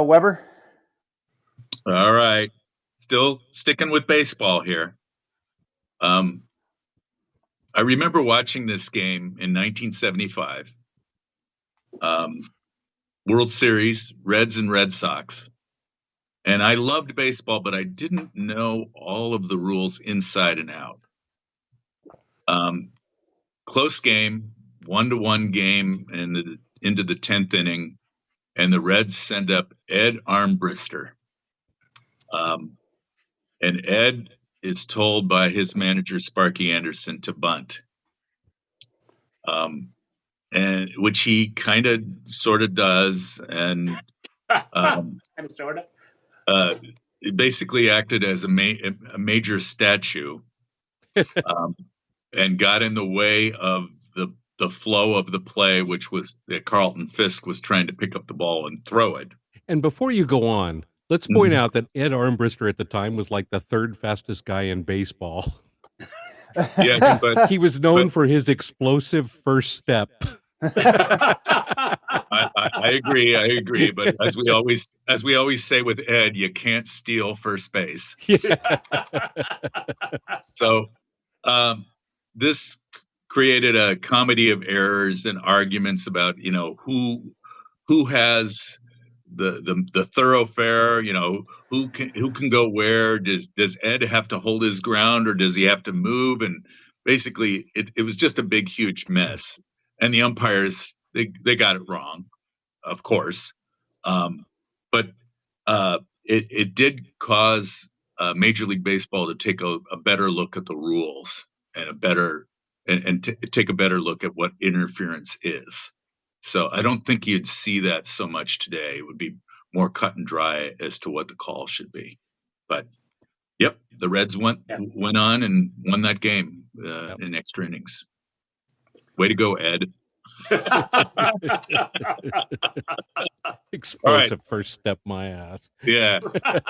Weber? All right. Still sticking with baseball here. I remember watching this game in 1975. World Series, Reds and Red Sox. And I loved baseball, but I didn't know all of the rules inside and out. Close game, 1-1 game, and into the 10th inning, and the Reds send up Ed Armbrister. And Ed is told by his manager, Sparky Anderson, to bunt. And which he kind of sort of does. And Kind of, sort of. it basically acted as a major statue and got in the way of the flow of the play, which was that Carlton Fisk was trying to pick up the ball and throw it. And before you go on, let's point out that Ed Armbrister at the time was like the third fastest guy in baseball. Yeah, but he was known for his explosive first step. I agree. But as we always say with Ed, you can't steal first base. Yeah. So this created a comedy of errors and arguments about, who has the thoroughfare, who can go where. Does Ed have to hold his ground, or does he have to move? And basically it was just a big, huge mess. And the umpires, they got it wrong, of course. But it did cause Major League Baseball to take a better look at the rules and take a better look at what interference is. So I don't think you'd see that so much today. It would be more cut and dry as to what the call should be. But yep, the Reds went on and won that game in extra innings. Way to go, Ed. Explosive first step, my ass. Yeah.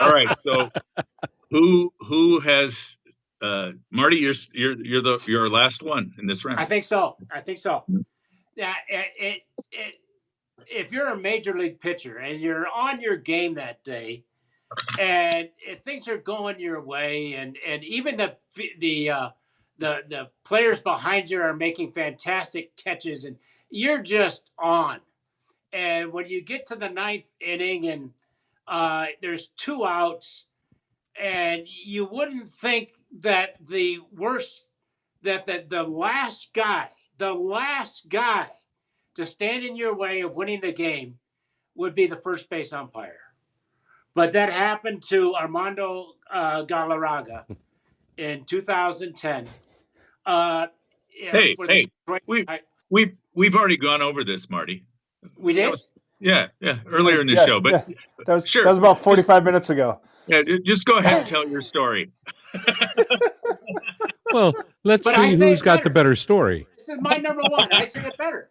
All right. So who has Marty? You're your last one in this round. I think so. Yeah, if you're a major league pitcher and you're on your game that day, and if things are going your way, and even the players behind you are making fantastic catches, and you're just on. And when you get to the 9th inning and there's 2 outs, and you wouldn't think that the last guy to stand in your way of winning the game would be the first base umpire. But that happened to Armando Galarraga in 2010. We've already gone over this, Marty. We did? Earlier in the show. But that was, sure, that was about 45 minutes ago. Yeah, just go ahead and tell your story. Well, let's see who's got the better story. This is my number one. I say it better.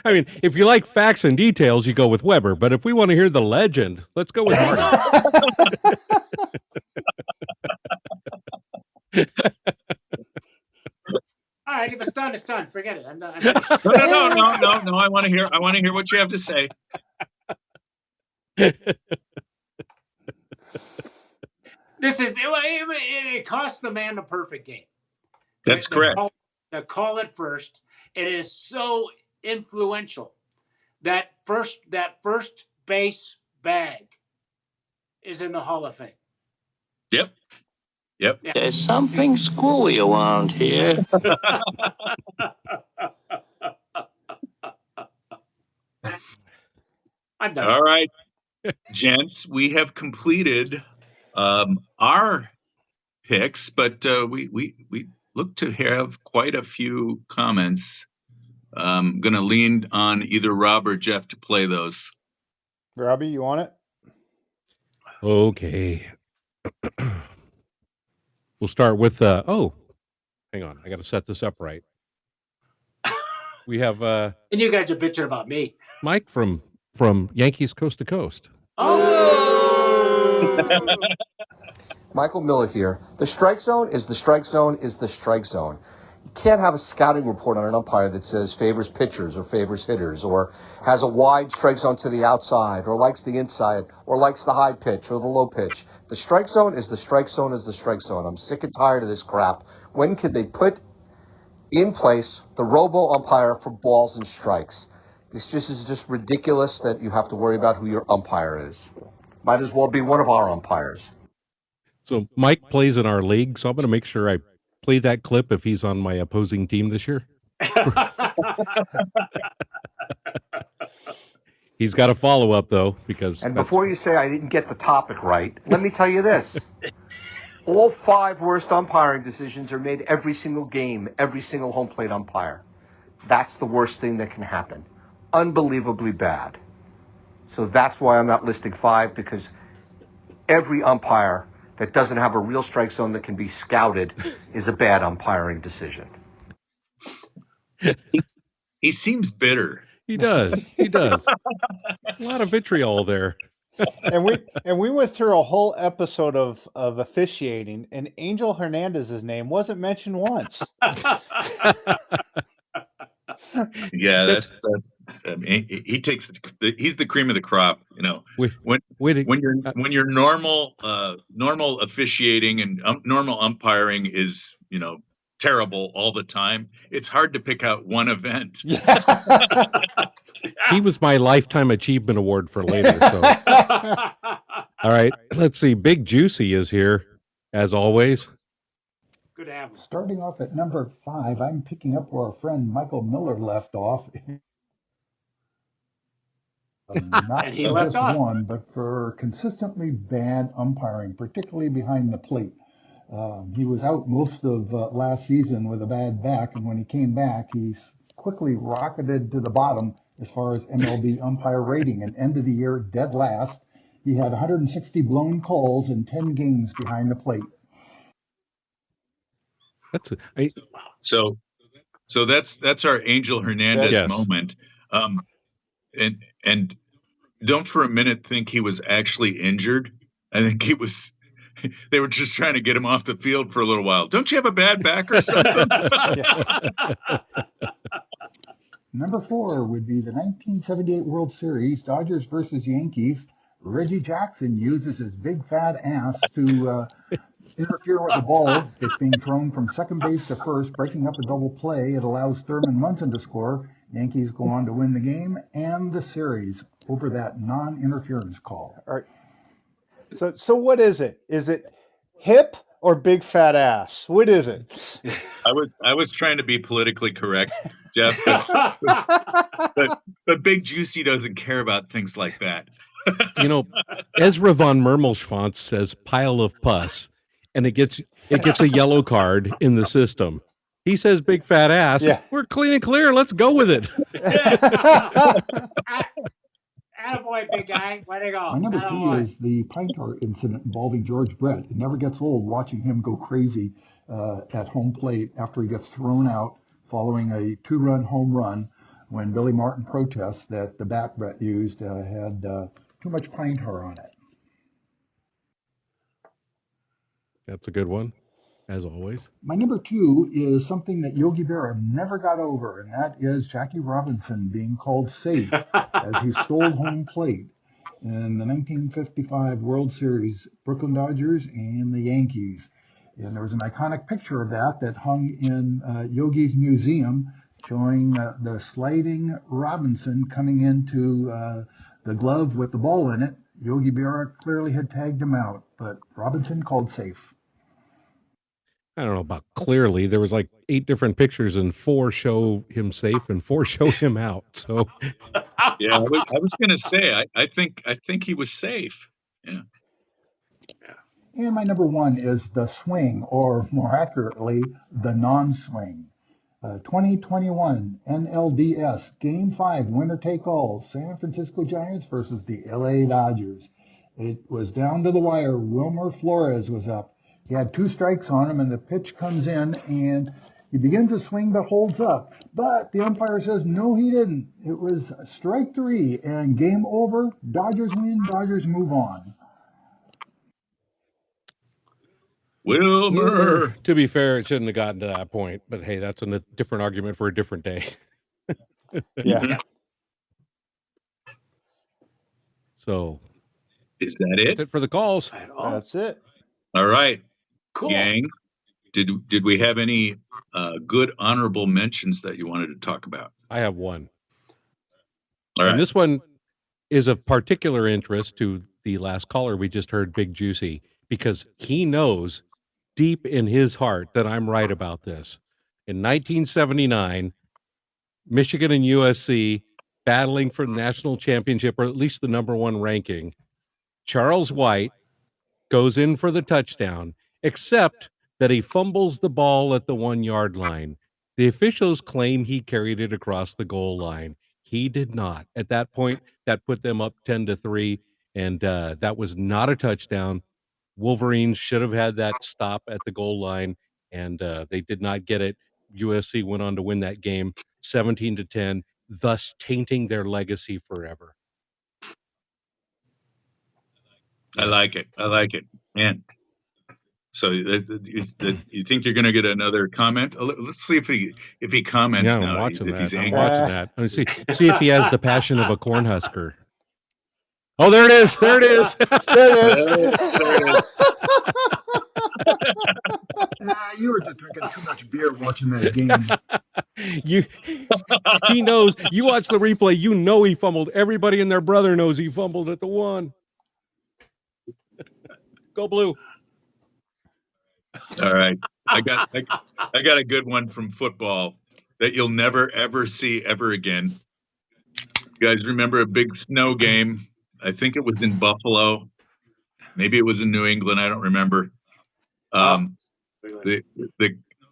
I mean, if you like facts and details, you go with Weber. But if we want to hear the legend, let's go with Marty. All right, if it's done, it's done. Forget it. I'm done. No. I want to hear what you have to say. It cost the man the perfect game. That's correct. The call at first. It is so influential. That first base bag is in the Hall of Fame. Yep. There's something screwy around here. I'm done. All right, gents, we have completed our picks, but we look to have quite a few comments. I'm going to lean on either Rob or Jeff to play those. Robbie, you want it? Okay. We'll start with hang on, I got to set this up right. We have and you guys are bitching about me. Mike from Yankees Coast to Coast. Oh. Michael Miller here. The strike zone is the strike zone is the strike zone. You can't have a scouting report on an umpire that says favors pitchers or favors hitters or has a wide strike zone to the outside or likes the inside or likes the high pitch or the low pitch. The strike zone is the strike zone is the strike zone. I'm sick and tired of this crap. When could they put in place the robo umpire for balls and strikes. This is just ridiculous that you have to worry about who your umpire is. Might as well be one of our umpires. So Mike plays in our league, so I'm going to make sure I play that clip if he's on my opposing team this year. He's got a follow up though, because And before you say I didn't get the topic right, let me tell you this. All 5 worst umpiring decisions are made every single game, every single home plate umpire. That's the worst thing that can happen. Unbelievably bad. So that's why I'm not listing 5, because every umpire that doesn't have a real strike zone that can be scouted is a bad umpiring decision. He seems bitter. he does. He does. A lot of vitriol there. and we went through a whole episode of officiating, and Angel Hernandez's name wasn't mentioned once. Yeah, that's I mean, he takes he's the cream of the crop, you know. When your normal officiating and normal umpiring is, you know, terrible all the time, it's hard to pick out one event. He was my Lifetime Achievement Award for later. So. All right, let's see. Big Juicy is here, as always. Good to have him. Starting off at number 5, I'm picking up where our friend Michael Miller left off. Not And he for left just off. one, but for consistently bad umpiring, particularly behind the plate. He was out most of last season with a bad back, and when he came back, he quickly rocketed to the bottom as far as MLB umpire rating, and end of the year dead last. He had 160 blown calls in 10 games behind the plate. So that's our Angel Hernandez moment. And don't for a minute think he was actually injured. I think he was. They were just trying to get him off the field for a little while. Don't you have a bad back or something? Number 4 would be the 1978 World Series, Dodgers versus Yankees. Reggie Jackson uses his big fat ass to interfere with the ball. It's being thrown from second base to first, breaking up a double play. It allows Thurman Munson to score. Yankees go on to win the game and the series over that non-interference call. All right. So what is it? Is it hip or big fat ass? What is it? I was trying to be politically correct, Jeff, but Big Juicy doesn't care about things like that. You know, Ezra von Mermelschwanz says pile of pus, and it gets a yellow card in the system. He says big fat ass. Yeah. We're clean and clear. Let's go with it. Attaboy, big guy. Way to go. My number 3 is the pine tar incident involving George Brett. It never gets old watching him go crazy at home plate after he gets thrown out following a 2-run home run when Billy Martin protests that the bat Brett used had too much pine tar on it. That's a good one, as always. My number 2 is something that Yogi Berra never got over, and that is Jackie Robinson being called safe as he stole home plate in the 1955 World Series, Brooklyn Dodgers and the Yankees. And there was an iconic picture of that hung in Yogi's museum showing the sliding Robinson coming into the glove with the ball in it. Yogi Berra clearly had tagged him out, but Robinson called safe. I don't know about clearly. There was like 8 different pictures, and 4 show him safe and 4 show him out. So, yeah, I was going to say I think he was safe. Yeah. And my number 1 is the swing, or more accurately, the non-swing. 2021 NLDS Game 5 winner take all, San Francisco Giants versus the LA Dodgers. It was down to the wire. Wilmer Flores was up. He had 2 strikes on him, and the pitch comes in, and he begins to swing but holds up. But the umpire says, no, he didn't. It was strike 3, and game over. Dodgers win. Dodgers move on. Wilmer. To be fair, it shouldn't have gotten to that point. But hey, that's a different argument for a different day. Yeah. Mm-hmm. So, is that it? That's it for the calls. That's it. All right, cool. gang. did we have any good honorable mentions that you wanted to talk about? I have one. All right. And this one is of particular interest to the last caller we just heard, Big Juicy, because he knows deep in his heart that I'm right about this. In 1979, Michigan and USC battling for the national championship, or at least the number one ranking. Charles White goes in for the touchdown, except that he fumbles the ball at the 1 yard line. The officials claim he carried it across the goal line. He did not. At that point, that put them up 10-3, and that was not a touchdown. Wolverines should have had that stop at the goal line, and they did not get it. USC went on to win that game 17-10, thus tainting their legacy forever. I like it. And so you think you're going to get another comment? Let's see if he comments Yeah, now. I'm watching if that. he's I'm angry. watching that. Let me see if he has the passion of a Cornhusker. Oh, there it is. There it is. There it is. You were just drinking too much beer watching that game. He knows. You watch the replay, you know he fumbled. Everybody and their brother knows he fumbled at the 1. Go Blue. All right. I got a good one from football that you'll never ever see ever again. You guys remember a big snow game? I think it was in Buffalo. Maybe it was in New England. I don't remember.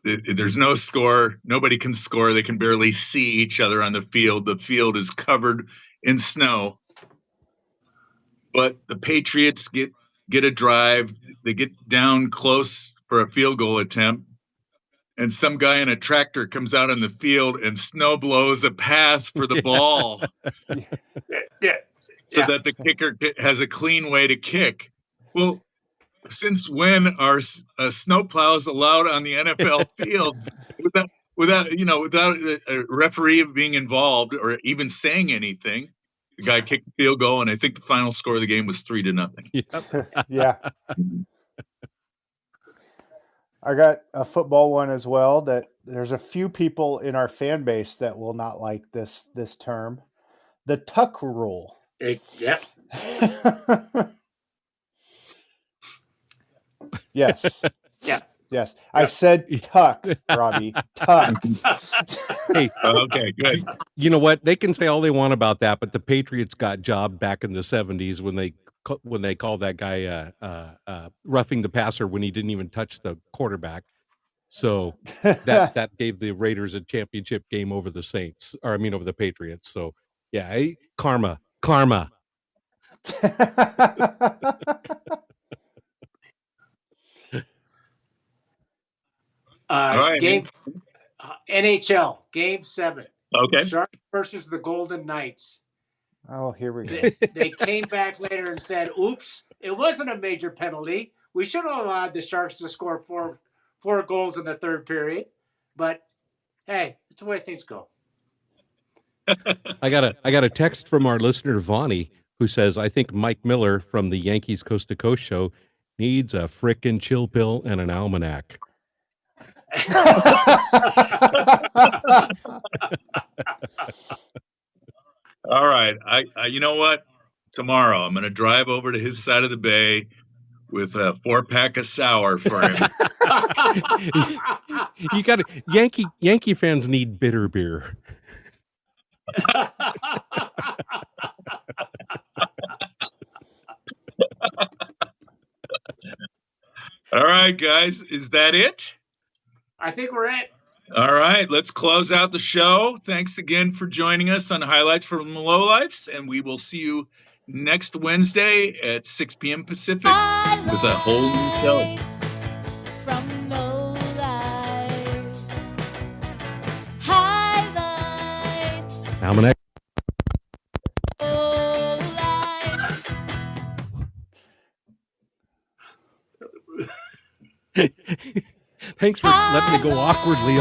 There's no score. Nobody can score. They can barely see each other on the field. The field is covered in snow. But the Patriots get a drive. They get down close for a field goal attempt. And some guy in a tractor comes out on the field and snow blows a path for the ball. So that the kicker has a clean way to kick. Well, since when are snowplows allowed on the NFL fields without a referee being involved or even saying anything? The guy kicked the field goal, and I think the final score of the game was 3-0. Yeah. I got a football one as well. That there's a few people in our fan base that will not like this term, the tuck rule. Yep. Yes. Yeah. Yes. I said tuck, Robbie. Tuck. Hey, okay, good. You know what? They can say all they want about that, but the Patriots got jobbed back in the 70s when they called that guy roughing the passer when he didn't even touch the quarterback. So that gave the Raiders a championship game over the Saints, or I mean over the Patriots. So yeah, karma. Right. Game NHL Game 7. Okay. Sharks versus the Golden Knights. Oh, here we go. They came back later and said, "Oops, it wasn't a major penalty. We should have allowed the Sharks to score four goals in the third period." But hey, that's the way things go. I got a text from our listener Vonnie who says, "I think Mike Miller from the Yankees Coast to Coast show needs a frickin' chill pill and an almanac." All right. I you know what? Tomorrow I'm going to drive over to his side of the bay with a 4-pack of sour for him. You got Yankee fans need bitter beer. All right, guys. Is that it? I think we're at. All right, let's close out the show. Thanks again for joining us on Highlights from Lowlifes, and we will see you next Wednesday at 6 p.m. Pacific with a whole new show. From Lowlifes. Highlights. Almanac. Lowlifes. Thanks for letting me go awkwardly.